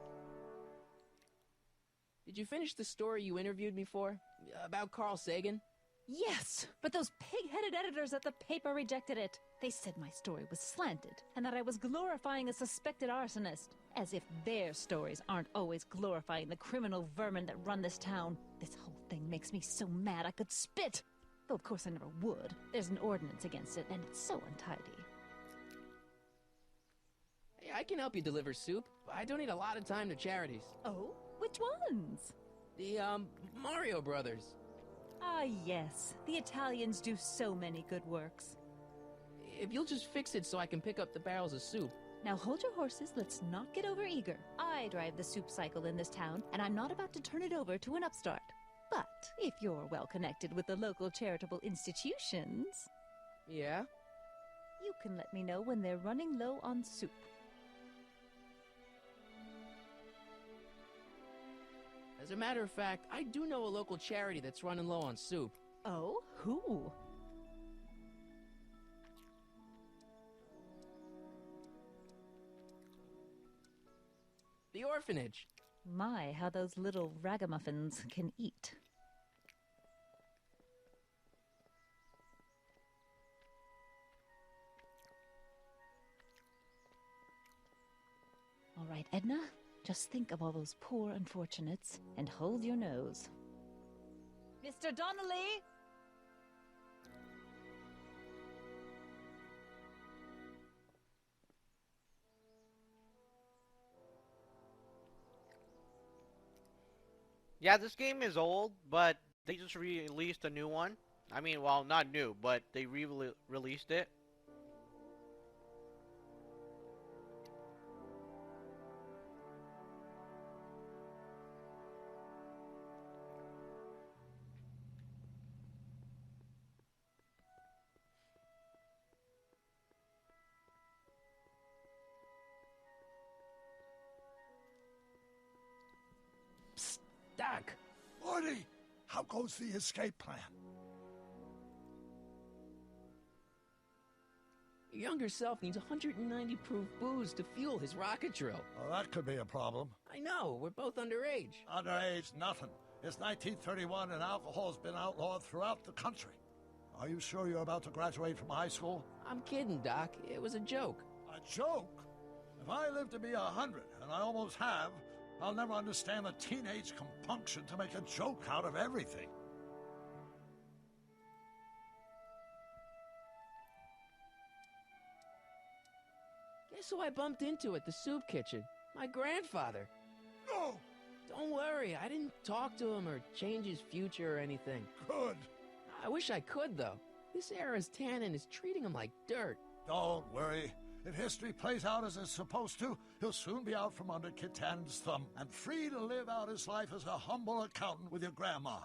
Did you finish the story you interviewed me for? About Carl Sagan?
Yes, but those pig-headed editors at the paper rejected it. They said my story was slanted, and that I was glorifying a suspected arsonist. As if their stories aren't always glorifying the criminal vermin that run this town. This whole thing makes me so mad I could spit. Though of course I never would. There's an ordinance against it, and it's so untidy.
Hey, I can help you deliver soup. I donate a lot of time to charities.
Oh? Which ones?
The, Mario Brothers.
Ah, yes. The Italians do so many good works.
If you'll just fix it so I can pick up the barrels of soup.
Now hold your horses, let's not get over-eager. I drive the soup cycle in this town, and I'm not about to turn it over to an upstart. But if you're well-connected with the local charitable institutions...
Yeah?
You can let me know when they're running low on soup.
As a matter of fact, I do know a local charity that's running low on soup.
Oh? Who?
The orphanage.
My, how those little ragamuffins can eat. All right, Edna, just think of all those poor unfortunates and hold your nose. Mr. Donnelly!
Yeah, this game is old, but they just released a new one. I mean, well, not new, but they released it.
Psst, Doc.
Morty, how goes the escape plan?
Your younger self needs 190 proof booze to fuel his rocket drill.
Well, that could be a problem.
I know, we're both underage.
Underage, nothing. It's 1931 and alcohol's been outlawed throughout the country. Are you sure you're about to graduate from high school?
I'm kidding, Doc. It was a joke.
A joke? If I live to be 100, and I almost have, I'll never understand the teenage compunction to make a joke out of everything.
Guess who I bumped into at the soup kitchen? My grandfather.
No!
Don't worry, I didn't talk to him or change his future or anything.
Good.
I wish I could, though. This era's Tannen is treating him like dirt.
Don't worry. If history plays out as it's supposed to, he'll soon be out from under Kid Tannen's thumb and free to live out his life as a humble accountant with your grandma.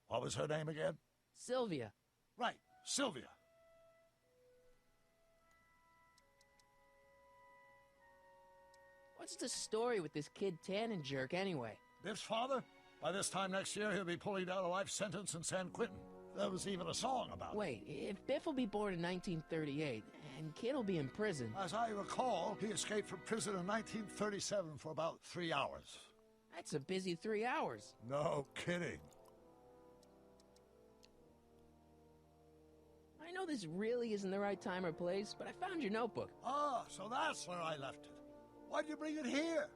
What was her name again?
Sylvia.
Right, Sylvia.
What's the story with this Kid Tannen jerk, anyway?
Biff's father? By this time next year, he'll be pulling down a life sentence in San Quentin. There was even a song about it.
Wait, if Biff will be born in 1938, and Kid will be in prison...
As I recall, he escaped from prison in 1937 for about 3 hours.
That's a busy 3 hours.
No kidding.
I know this really isn't the right time or place, but I found your notebook.
Ah, so that's where I left it. Why'd you bring it here?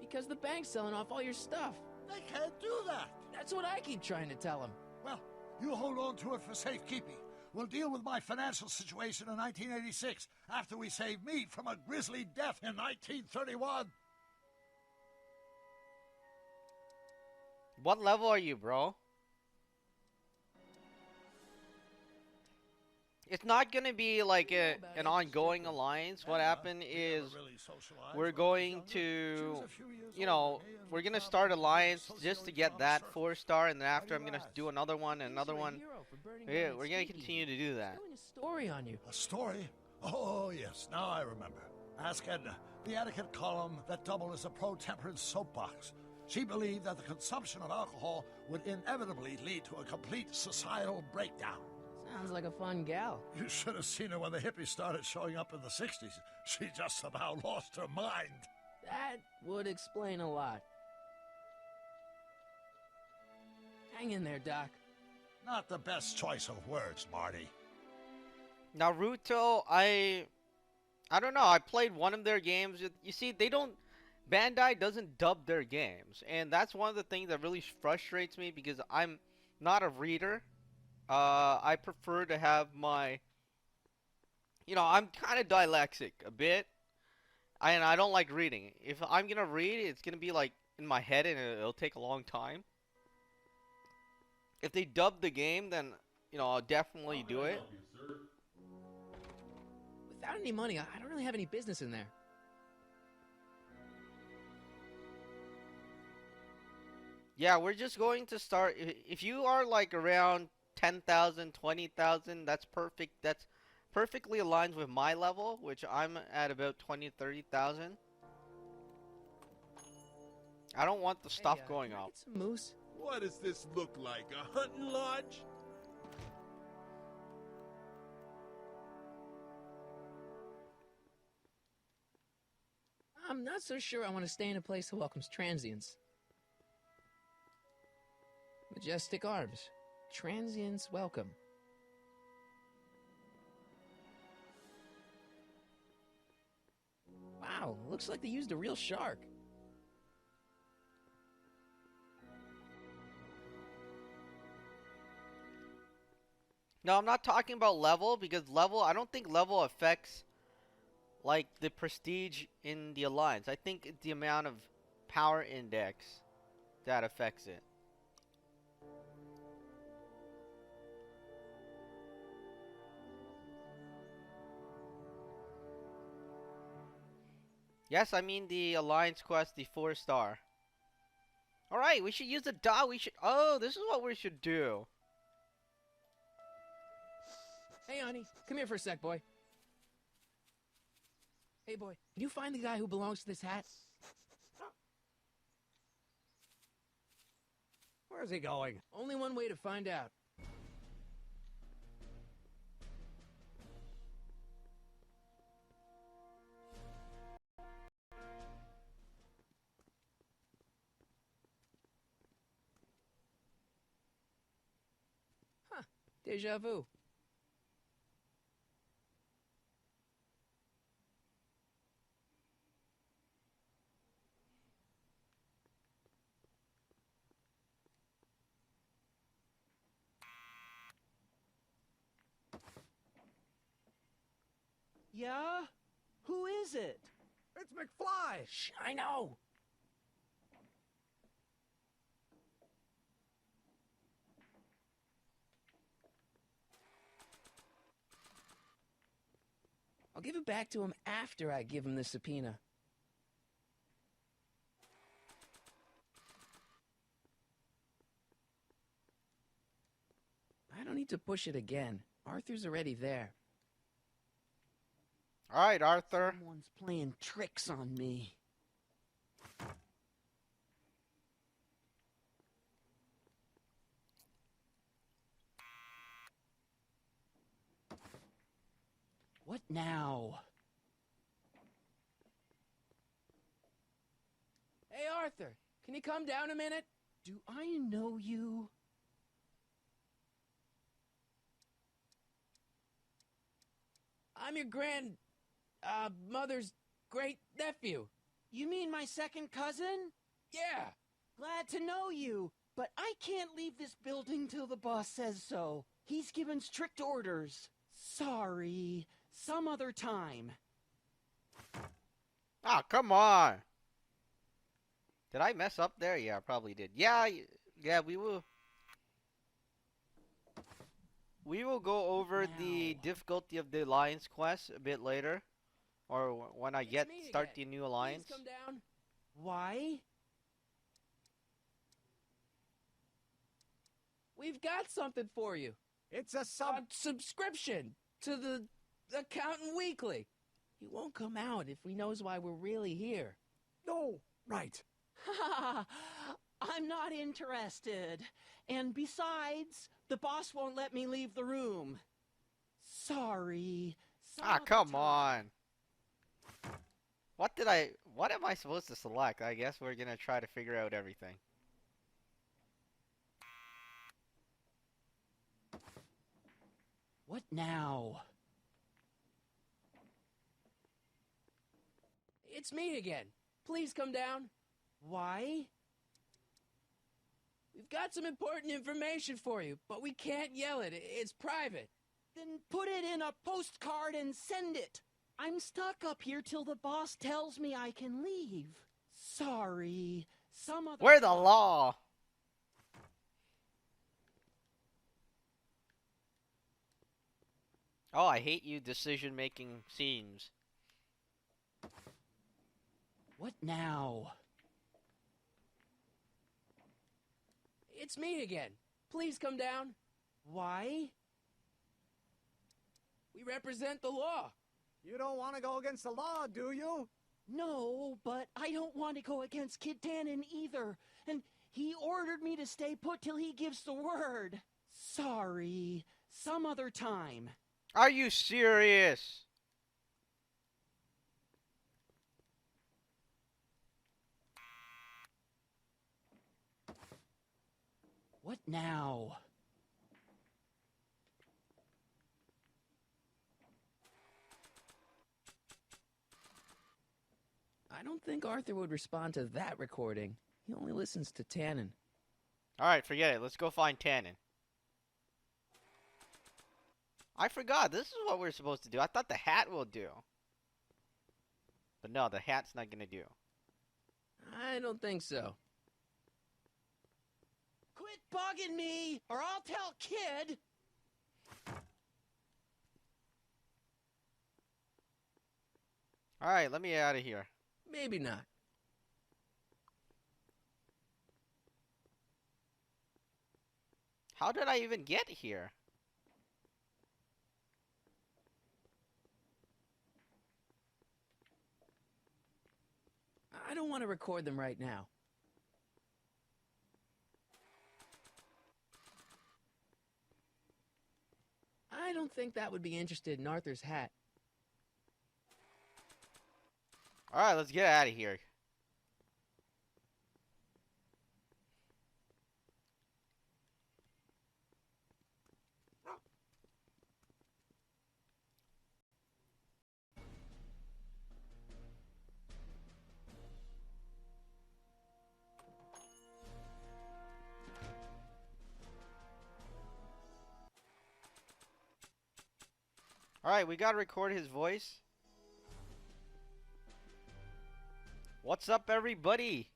Because the bank's selling off all your stuff.
They can't do that.
That's what I keep trying to tell him.
Well, you hold on to it for safekeeping. We'll deal with my financial situation in 1986 after we save me from a grisly death in 1931.
What level are you, bro? It's not gonna be like
You know about
an
Edna's
ongoing
people.
alliance. What happened
We
is
never really socialized
we're
when I was
going
younger. She
to,
was a few years
you
older
know,
than me, and
we're
we
gonna
traveled
start
in different
alliance just to get
socio-economic
that
circles.
4-star, and then
Why
after
do
I'm
you
gonna
ask?
do another one and
Thinks
another
you're a
one.
hero for burning
Yeah,
down
we're
that
gonna
speakeasy.
continue to do that.
Telling a story on you.
A story? Oh, yes, now I remember. Ask Edna, the etiquette column that doubled as a pro-temperance soapbox. She believed that the consumption of alcohol would inevitably lead to a complete societal breakdown.
Sounds like a fun gal.
You should have seen her when the hippies started showing up in the 60s. She just about lost her mind.
That would explain a lot. Hang in there, Doc.
Not the best choice of words, Marty.
Naruto, I don't know. I played one of their games. You see, they don't. Bandai doesn't dub their games, and that's one of the things that really frustrates me because I'm not a reader. I prefer to have my, I'm kind of dyslexic a bit, and I don't like reading. If I'm gonna read, it's gonna be like in my head, and it'll take a long time. If they dub the game, then I'll definitely do it.
Without any money, I don't really have any business in there.
Yeah, we're just going to start. If you are like around 10,000, 20,000, that's perfect. That's perfectly aligned with my level, which I'm at about 20, 30,000. I don't want the stuff going
Can I
up.
get some moose?
What does this look like? A hunting lodge?
I'm not so sure I want to stay in a place that welcomes transients. Majestic arms. Transients welcome. Wow, looks like they used a real shark.
No, I'm not talking about level because I don't think level affects like the prestige in the alliance. I think it's the amount of power index that affects it. Yes, I mean the alliance quest, the 4-star. All right, we should use the dot. Oh, this is what we should do.
Hey, honey, come here for a sec, boy. Hey, boy, can you find the guy who belongs to this hat?
Where's he going?
Only one way to find out. Huh, deja vu.
Yeah? Who is it?
It's McFly!
Shh, I know. I'll give it back to him after I give him the subpoena. I don't need to push it again. Arthur's already there.
All right, Arthur.
Someone's playing tricks on me. What now?
Hey, Arthur, can you come down a minute?
Do I know you?
I'm your mother's great nephew.
You mean my second cousin?
Yeah.
Glad to know you, but I can't leave this building till the boss says so. He's given strict orders. Sorry. Some other time.
Ah, come on. Did I mess up there? Yeah, I probably did. Yeah, we will. We will go over the
Now.
difficulty of the alliance quest a bit later, or when I
It's me
start
again.
the new alliance.
Please come down.
Why?
We've got something for you.
It's a
A subscription to the Accountant Weekly. He won't come out if he knows why we're really here.
No, right.
I'm not interested. And besides, the boss won't let me leave the room. Sorry. Some
Ah,
other
come
time.
on. What am I supposed to select? I guess we're gonna try to figure out everything.
What now?
It's me again. Please come down.
Why?
We've got some important information for you, but we can't yell it. It's private.
Then put it in a postcard and send it. I'm stuck up here till the boss tells me I can leave. Sorry. Some other
We're the
time.
law. Oh, I hate you decision-making scenes.
What now?
It's me again. Please come down.
Why?
We represent the law.
You don't want to go against the law, do you?
No, but I don't want to go against Kid Tannen either. And he ordered me to stay put till he gives the word. Sorry. Some other time.
Are you serious?
What now?
I don't think Arthur would respond to that recording. He only listens to Tannen.
Alright, forget it. Let's go find Tannen. I forgot. This is what we're supposed to do. I thought the hat will do. But no, the hat's not gonna do.
I don't think so.
Quit bugging me, or I'll tell Kid.
Alright, let me out of here.
Maybe not.
How did I even get here?
I don't want to record them right now. I don't think that would be interested in Arthur's hat.
Alright, let's get out of here. Alright, we gotta record his voice. What's up, everybody?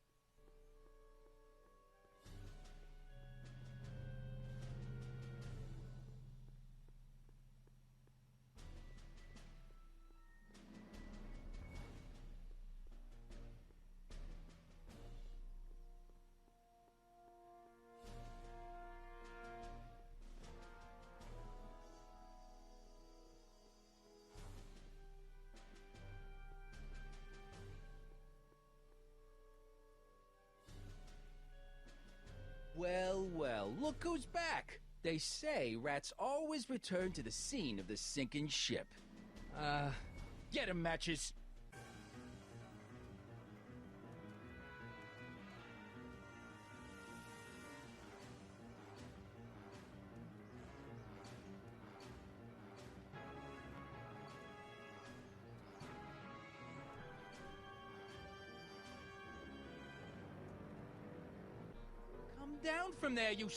Well, well, look who's back. They say rats always return to the scene of the sinking ship. Get 'em, Matches. Come down from there, you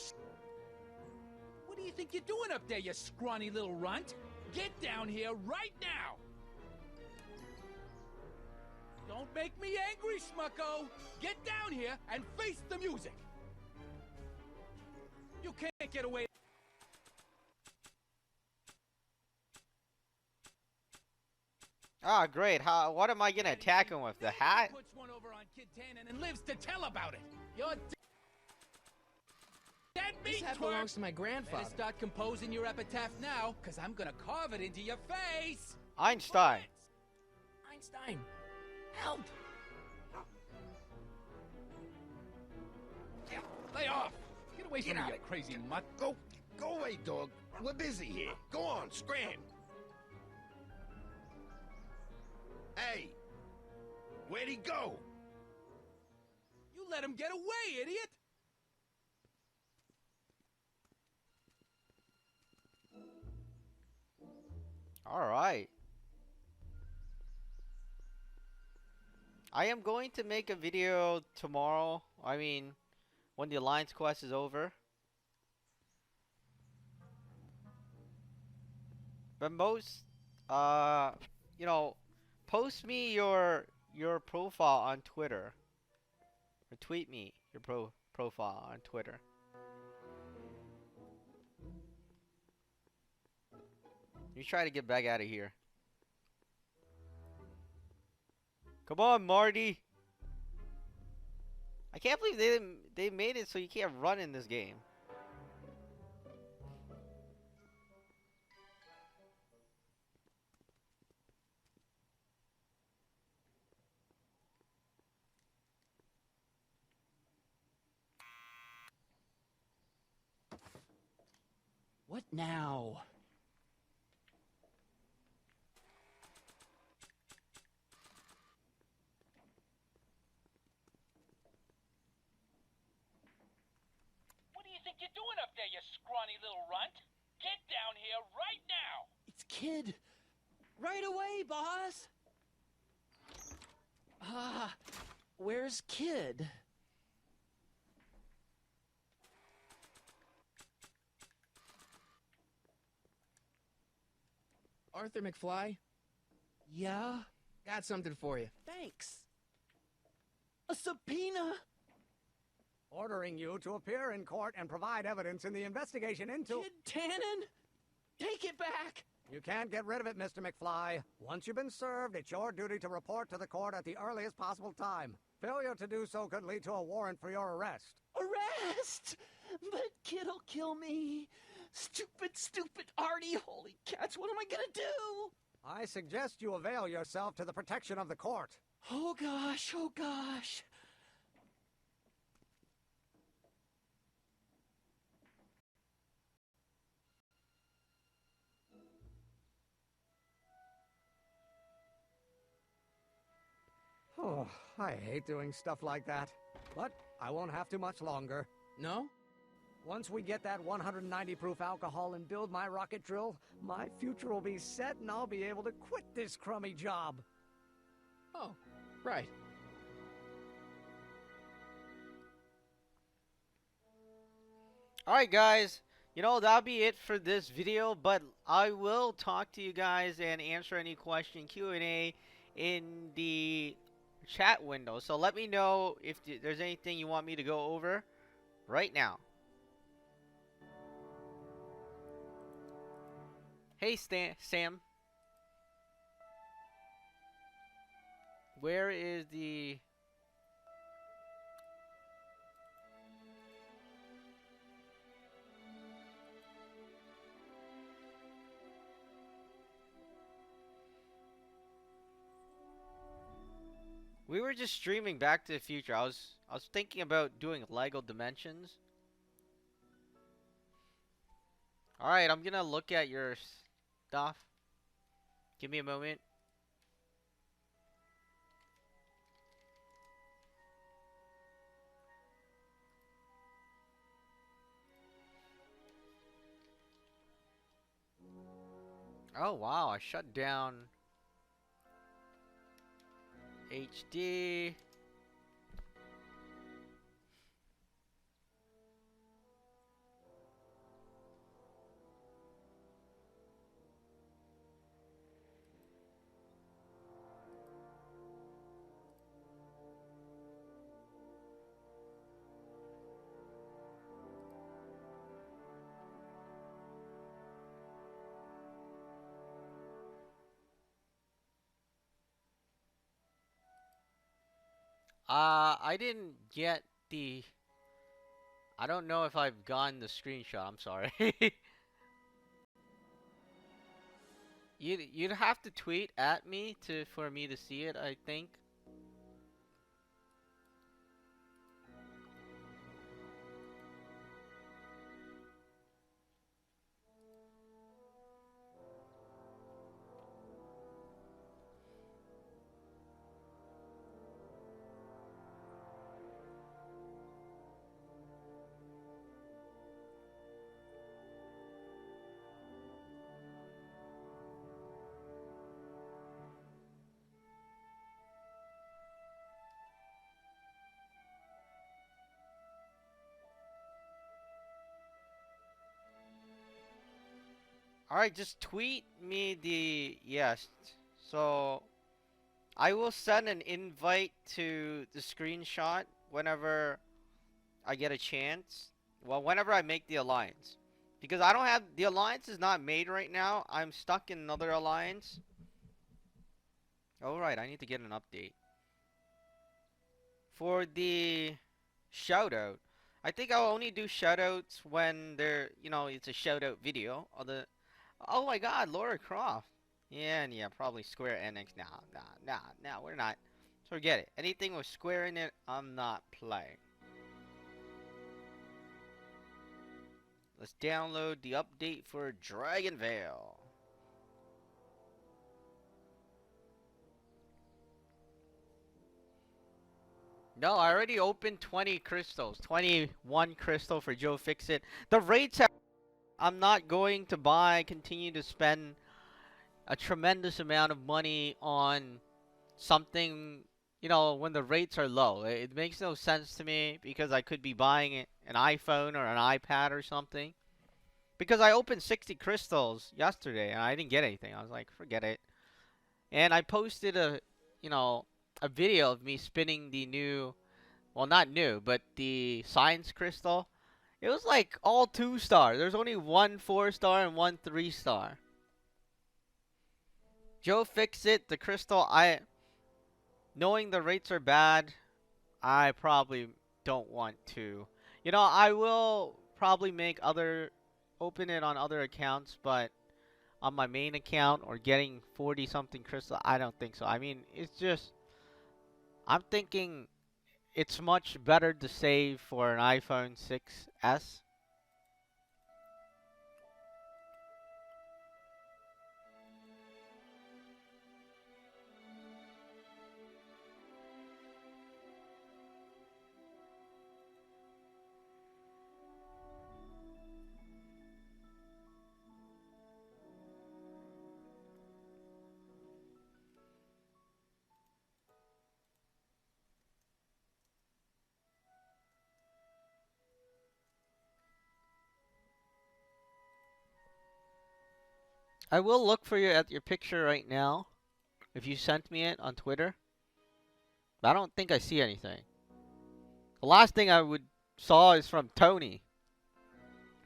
What do you think you're doing up there, you scrawny little runt? Get down here right now! Don't make me angry, Smucko! Get down here and face the music! You can't get away.
Ah, great. How? What am I gonna attack him with? The hat?
Puts one over on Kid Tannen and lives to tell about it. You're dead
This
meat
hat
twerp.
belongs to my grandfather.
Better start composing your epitaph now, cause I'm gonna carve it into your face.
Einstein.
Einstein, help!
Lay off. Get away from me, you crazy mutt.
Go away, dog. We're busy here. Go on, scram. Hey, where'd he go?
You let him get away, idiot.
All right. I am going to make a video tomorrow. I mean, when the Alliance quest is over. But most, you know, post me your profile on Twitter. Or tweet me your profile on Twitter. You try to get back out of here. Come on, Marty. I can't believe they made it so you can't run in this game.
What now?
What do you think you're doing up there, you scrawny little runt? Get down here right now!
It's Kid. Right away, boss. Where's Kid?
Arthur McFly,
Yeah?
got something for you.
Thanks. A subpoena?
Ordering you to appear in court and provide evidence in the investigation into...
Kid Tannen? Take it back!
You can't get rid of it, Mr. McFly. Once you've been served, it's your duty to report to the court at the earliest possible time. Failure to do so could lead to a warrant for your arrest.
Arrest! But Kid'll kill me. Stupid Artie. Holy cats, what am I gonna do?
I suggest you avail yourself to the protection of the court.
Oh gosh, oh gosh.
Oh, I hate doing stuff like that. But I won't have to much longer.
No?
Once we get that 190 proof alcohol and build my rocket drill, my future will be set and I'll be able to quit this crummy job.
Oh, right.
Alright guys, you know, that'll be it for this video, but I will talk to you guys and answer any question Q&A in the chat window. So let me know if there's anything you want me to go over right now. Hey Sam. Where is the... We were just streaming Back to the Future. I was thinking about doing Lego Dimensions. Alright, I'm gonna look at your stuff. Give me a moment. Oh wow, I shut down HD. I didn't get the. I don't know if I've gotten the screenshot. I'm sorry. You'd have to tweet at me for me to see it, I think. Alright, just tweet me the yes. So I will send an invite to the screenshot whenever I get a chance. Well, whenever I make the alliance. Because I don't have the alliance is not made right now. I'm stuck in another alliance. Alright, I need to get an update. For the shoutout, I think I'll only do shoutouts when they're, it's a shoutout video. Oh my god, Laura Croft. Yeah, and yeah, probably Square Enix. Nah, we're not. Forget it. Anything with Square in it, I'm not playing. Let's download the update for Dragon Veil. No, I already opened 20 crystals. 21 crystal for Joe Fixit. The rates are... I'm not going to continue to spend a tremendous amount of money on something, when the rates are low. It makes no sense to me because I could be buying an iPhone or an iPad or something. Because I opened 60 crystals yesterday and I didn't get anything. I was like, forget it. And I posted a video of me spinning the new, well, not new, but the science crystal. It was like all 2-star. There's only one 4-star and one 3-star. Joe Fixit, the crystal, knowing the rates are bad, I probably don't want to. I will probably open it on other accounts, but on my main account or getting 40 something crystal, I don't think so. I mean, it's just, I'm thinking it's much better to save for an iPhone 6s. I will look for you at your picture right now. If you sent me it on Twitter. But I don't think I see anything. The last thing saw is from Tony.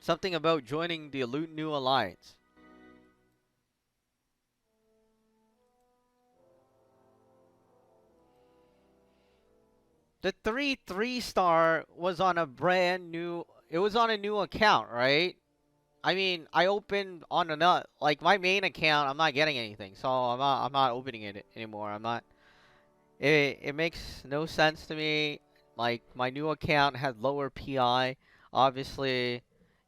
Something about joining the Loot New Alliance. The 3-star was on a brand new... It was on a new account, right? I mean, I opened on another... Like, my main account, I'm not getting anything. So, I'm not opening it anymore. I'm not... It makes no sense to me. Like, my new account had lower PI. Obviously,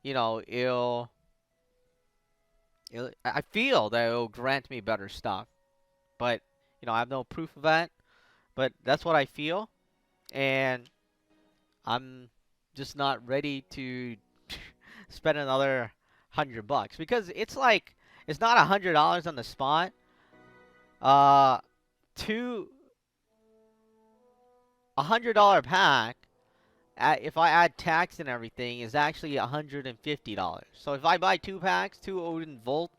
I feel that it'll grant me better stuff. But, I have no proof of that. But that's what I feel. And I'm just not ready to spend another $100 because it's like it's not $100 on the spot. Two $100 pack. If I add tax and everything, is actually $150. So if I buy 2 packs, 2 Odin Volt,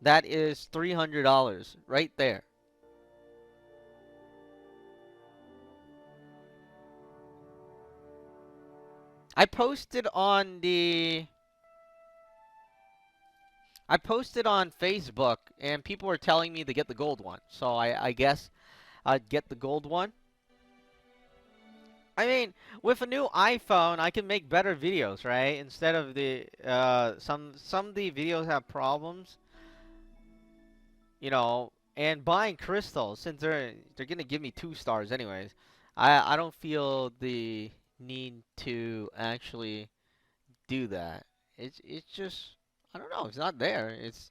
that is $300 right there. I posted on Facebook, and people were telling me to get the gold one. So I guess I'd get the gold one. I mean, with a new iPhone, I can make better videos, right? Instead of the some of the videos have problems, you know. And buying crystals, since they're gonna give me 2 stars anyways, I don't feel the need to actually do that. It's just I don't know. It's not there. It's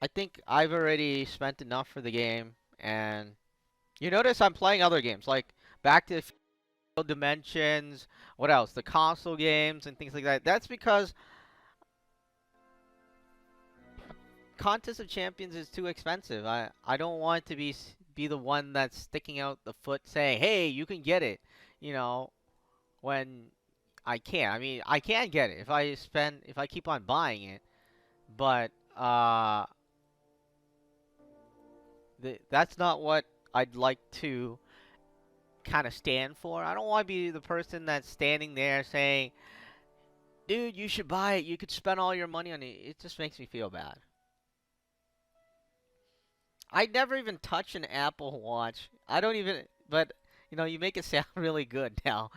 I think I've already spent enough for the game, and you notice I'm playing other games like Back to the Future Dimensions. What else? The console games and things like that. That's because Contest of Champions is too expensive. I don't want to be the one that's sticking out the foot saying, "Hey, you can get it," you know, when I can't. I mean, I can get it if I keep on buying it, but that's not what I'd like to kind of stand for. I don't want to be the person that's standing there saying, "Dude, you should buy it. You could spend all your money on it." It just makes me feel bad. I never even touch an Apple Watch. I don't even, but you make it sound really good now.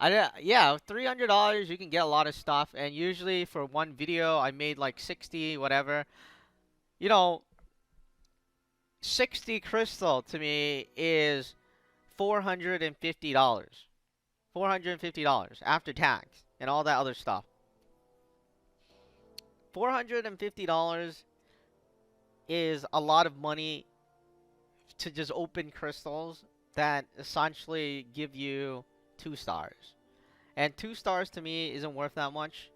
Yeah, $300 you can get a lot of stuff, and usually for one video I made like 60 whatever. You know, 60 crystal to me is $450. $450 after tax and all that other stuff. $450 is a lot of money to just open crystals that essentially give you 2 stars. And 2 stars to me isn't worth that much.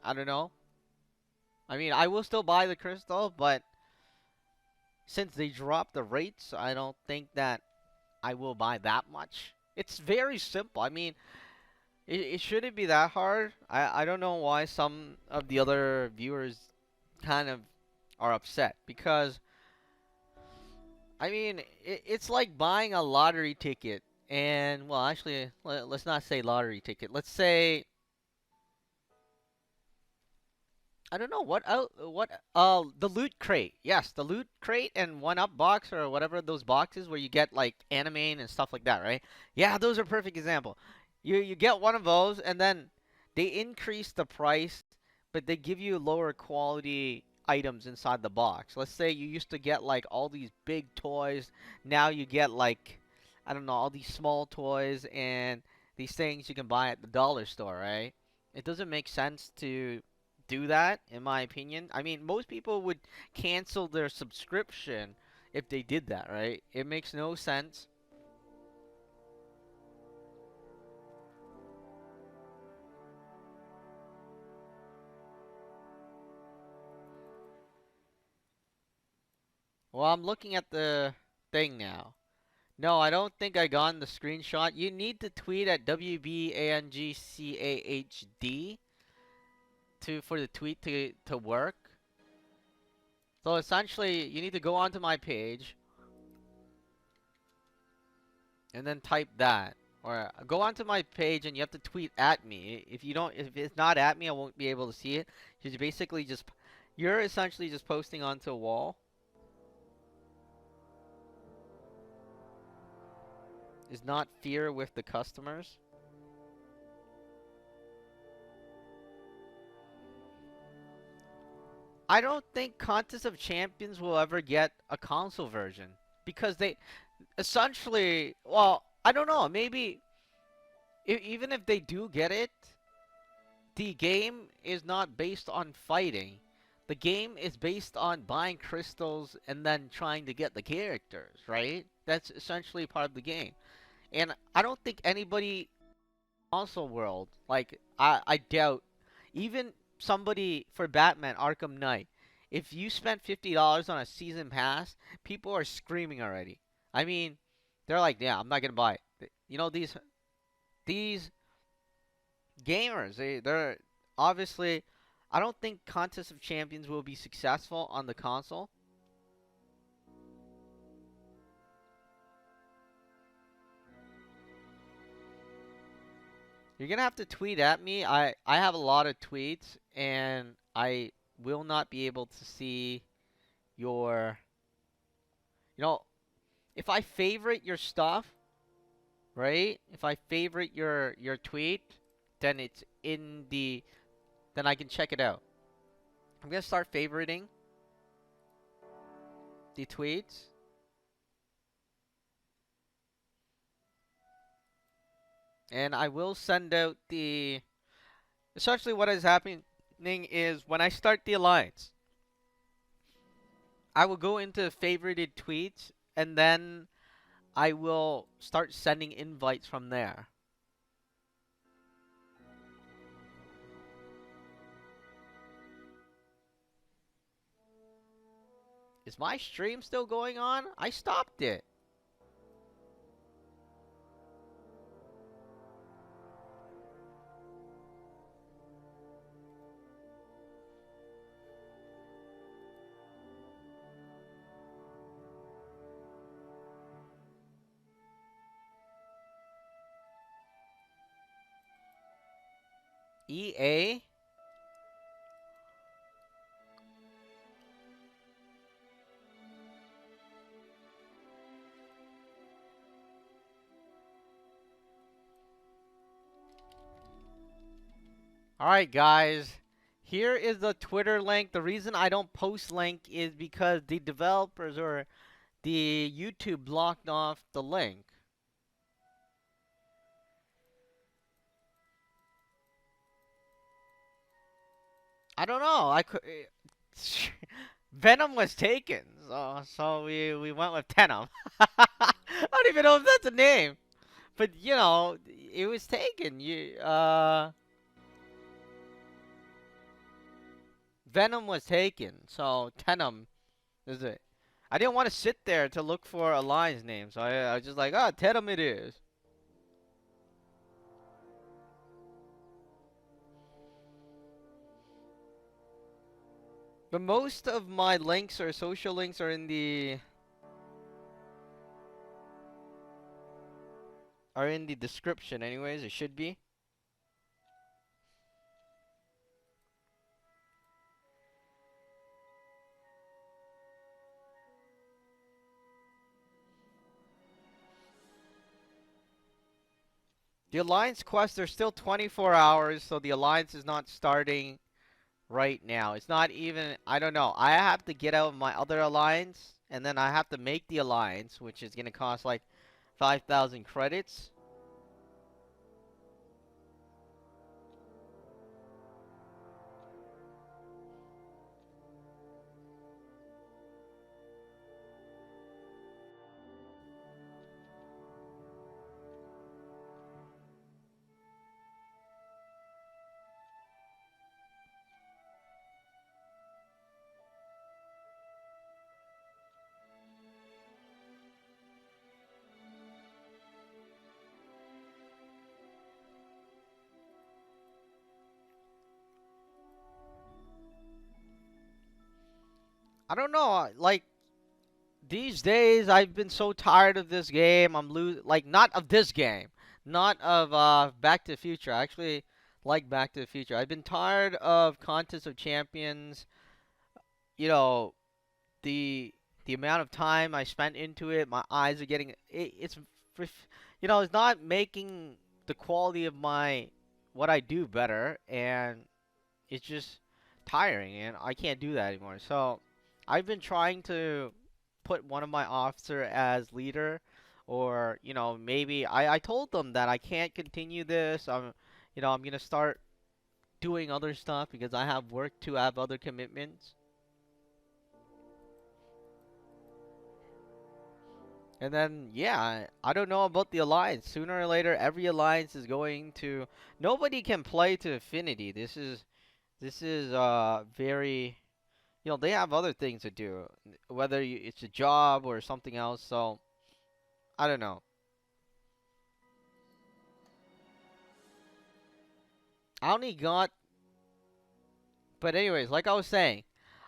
I don't know. I mean, I will still buy the crystal, but since they dropped the rates, I don't think that I will buy that much. It's very simple. I mean, it shouldn't be that hard. I don't know why some of the other viewers kind of are upset because I mean, it's like buying a lottery ticket. And, well, actually, let's not say lottery ticket. Let's say, I don't know, the loot crate. Yes, the loot crate and 1-up box or whatever those boxes where you get, like, anime and stuff like that, right? Yeah, those are a perfect example. You get one of those, and then they increase the price, but they give you lower quality items inside the box. Let's say you used to get like all these big toys, now you get like I don't know, all these small toys and these things you can buy at the dollar store, right? It doesn't make sense to do that in my opinion. I mean, most people would cancel their subscription if they did that, right? It makes no sense. Well, I'm looking at the thing now. No, I don't think I got the screenshot. You need to tweet at WBANGCAHD for the tweet to work. So essentially, you need to go onto my page and then type that. Or go onto my page and you have to tweet at me. If it's not at me, I won't be able to see it. You're essentially just posting onto a wall. Is not fear with the customers. I don't think Contest of Champions will ever get a console version because they essentially, well, I don't know, maybe even if they do get it, the game is not based on fighting. The game is based on buying crystals and then trying to get the characters, right? That's essentially part of the game. And I don't think anybody console world, like I doubt even somebody for Batman Arkham Knight, if you spent $50 on a season pass, people are screaming already. I mean, they're like, yeah, I'm not gonna buy it. You know, these gamers, they're obviously. I don't think Contest of Champions will be successful on the console. You're gonna have to tweet at me. I have a lot of tweets, and I will not be able to see your. You know, if I favorite your stuff, right? If I favorite your tweet, then it's in the then I can check it out. I'm gonna start favoriting the tweets. And I will send out the essentially what is happening is when I start the alliance, I will go into favorited tweets and then I will start sending invites from there. Is my stream still going on? I stopped it. EA? Alright, guys. Here is the Twitter link. The reason I don't post link is because the developers or the YouTube blocked off the link. I don't know. I could. Venom was taken, so we went with Venom. I don't even know if that's a name, but you know, it was taken. Venom was taken, so Tenom is it. I didn't want to sit there to look for a line's name, so I was just like, ah, Tenom it is. But most of my links or social links are in the description anyways, it should be. The Alliance quests are still 24 hours, so the Alliance is not starting right now. It's not even, I don't know. I have to get out of my other Alliance, and then I have to make the Alliance, which is going to cost like 5,000 credits. I don't know, like, these days I've been so tired of this game. Like, not of this game, not of Back to the Future. I actually like Back to the Future. I've been tired of Contest of Champions. You know, the amount of time I spent into it, my eyes are getting you know, it's not making the quality of my what I do better, and it's just tiring, and I can't do that anymore. So I've been trying to put one of my officer as leader, or you know, maybe I told them that I can't continue this. You know, I'm gonna start doing other stuff because I have work to have other commitments. And then, yeah, I don't know about the alliance. Sooner or later, every alliance is going to. Nobody can play to infinity. This is very. You know, they have other things to do, whether it's a job or something else. So I don't know. I only got. But anyways, like I was saying,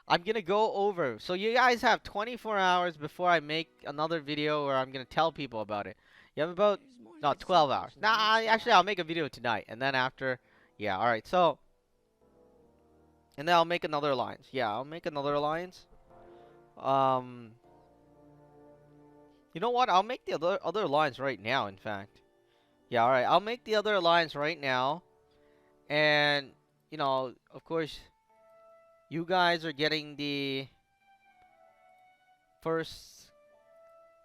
I'm gonna go over. So you guys have 24 hours before I make another video where I'm gonna tell people about it. You have about 12 hours. Nah, actually, I'll make a video tonight, and then after, yeah, all right. So, and then I'll make another alliance. Yeah, I'll make another alliance. You know what? I'll make the other alliance right now. In fact, Yeah, all right. I'll make the other alliance right now, and of course, you guys are getting the first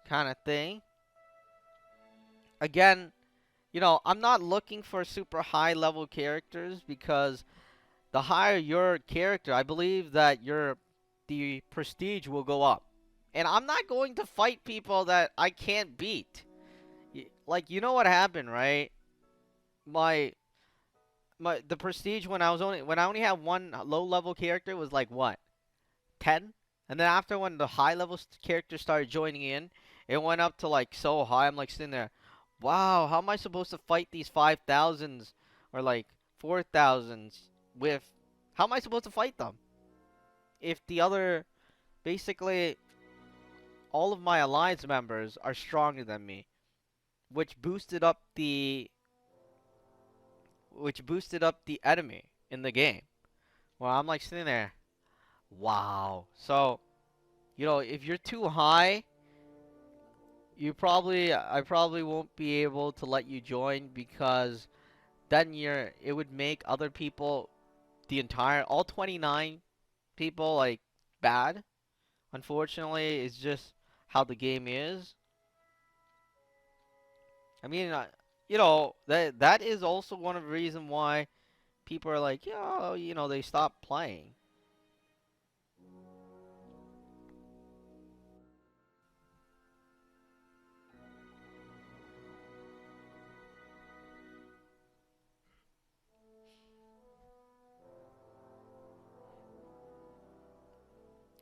kind of thing. Again, I'm not looking for super high level characters because the higher your character, I believe that the prestige will go up. And I'm not going to fight people that I can't beat. Like, you know what happened, right? My the prestige when I only had one low level character was like what? 10? And then after when the high level characters started joining in, it went up to like so high. I'm like sitting there, wow, how am I supposed to fight these 5,000s or like 4,000s with how am I supposed to fight them? If the other basically all of my alliance members are stronger than me, which boosted up the enemy in the game. Well, I'm like sitting there, wow. So, if you're too high, I probably won't be able to let you join because then it would make other people, all 29 people, like, bad. Unfortunately, it's just how the game is. I mean, that is also one of the reasons why people are like, yo, they stop playing.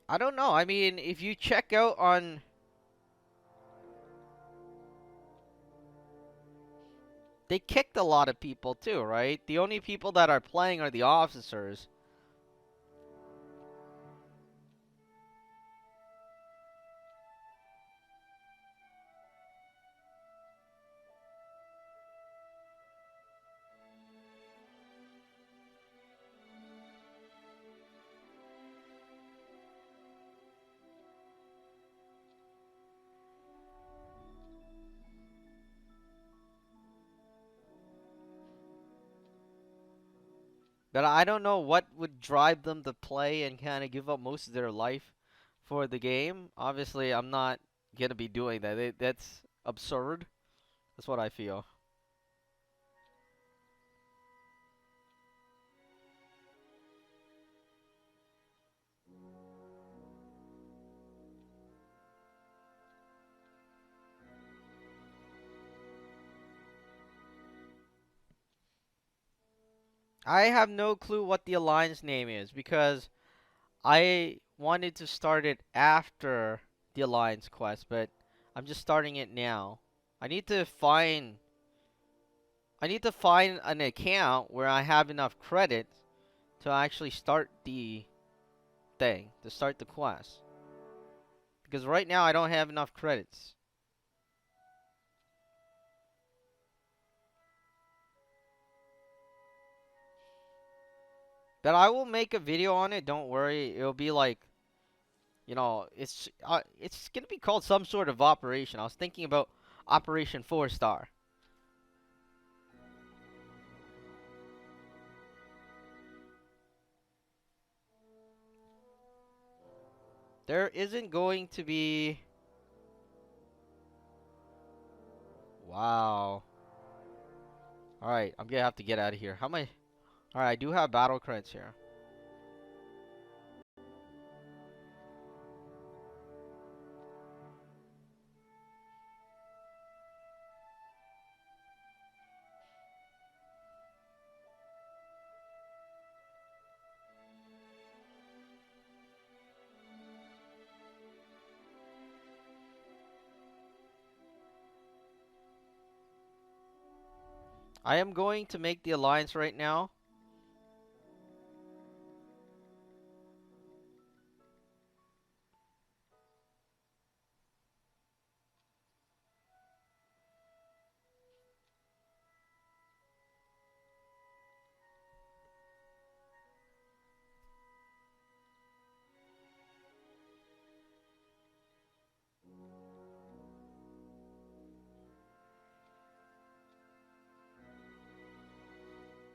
I don't know. I mean, if you check out on they kicked a lot of people too, right? The only people that are playing are the officers. But I don't know what would drive them to play and kind of give up most of their life for the game. Obviously, I'm not going to be doing that. That's absurd. That's what I feel. I have no clue what the alliance name is because I wanted to start it after the alliance quest, but I'm just starting it now. I need to find an account where I have enough credits to actually start the thing, to start the quest. Because right now I don't have enough credits. But I will make a video on it, don't worry. It'll be like, it's going to be called some sort of operation. I was thinking about Operation 4 Star. There isn't going to be... Wow. Alright, I'm gonna have to get out of here. How am I... Alright, I do have battle credits here. I am going to make the alliance right now.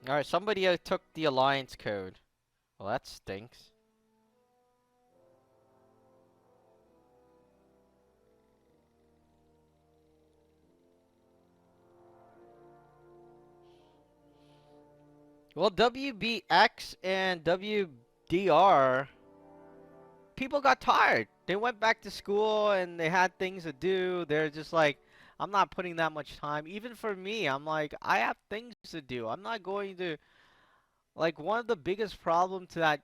Alright, somebody took the alliance code. Well, that stinks. Well, WBX and WDR, people got tired. They went back to school and they had things to do. They're just like, I'm not putting that much time. Even for me, I'm like, I have things to do. I'm not going to, like, one of the biggest problem to that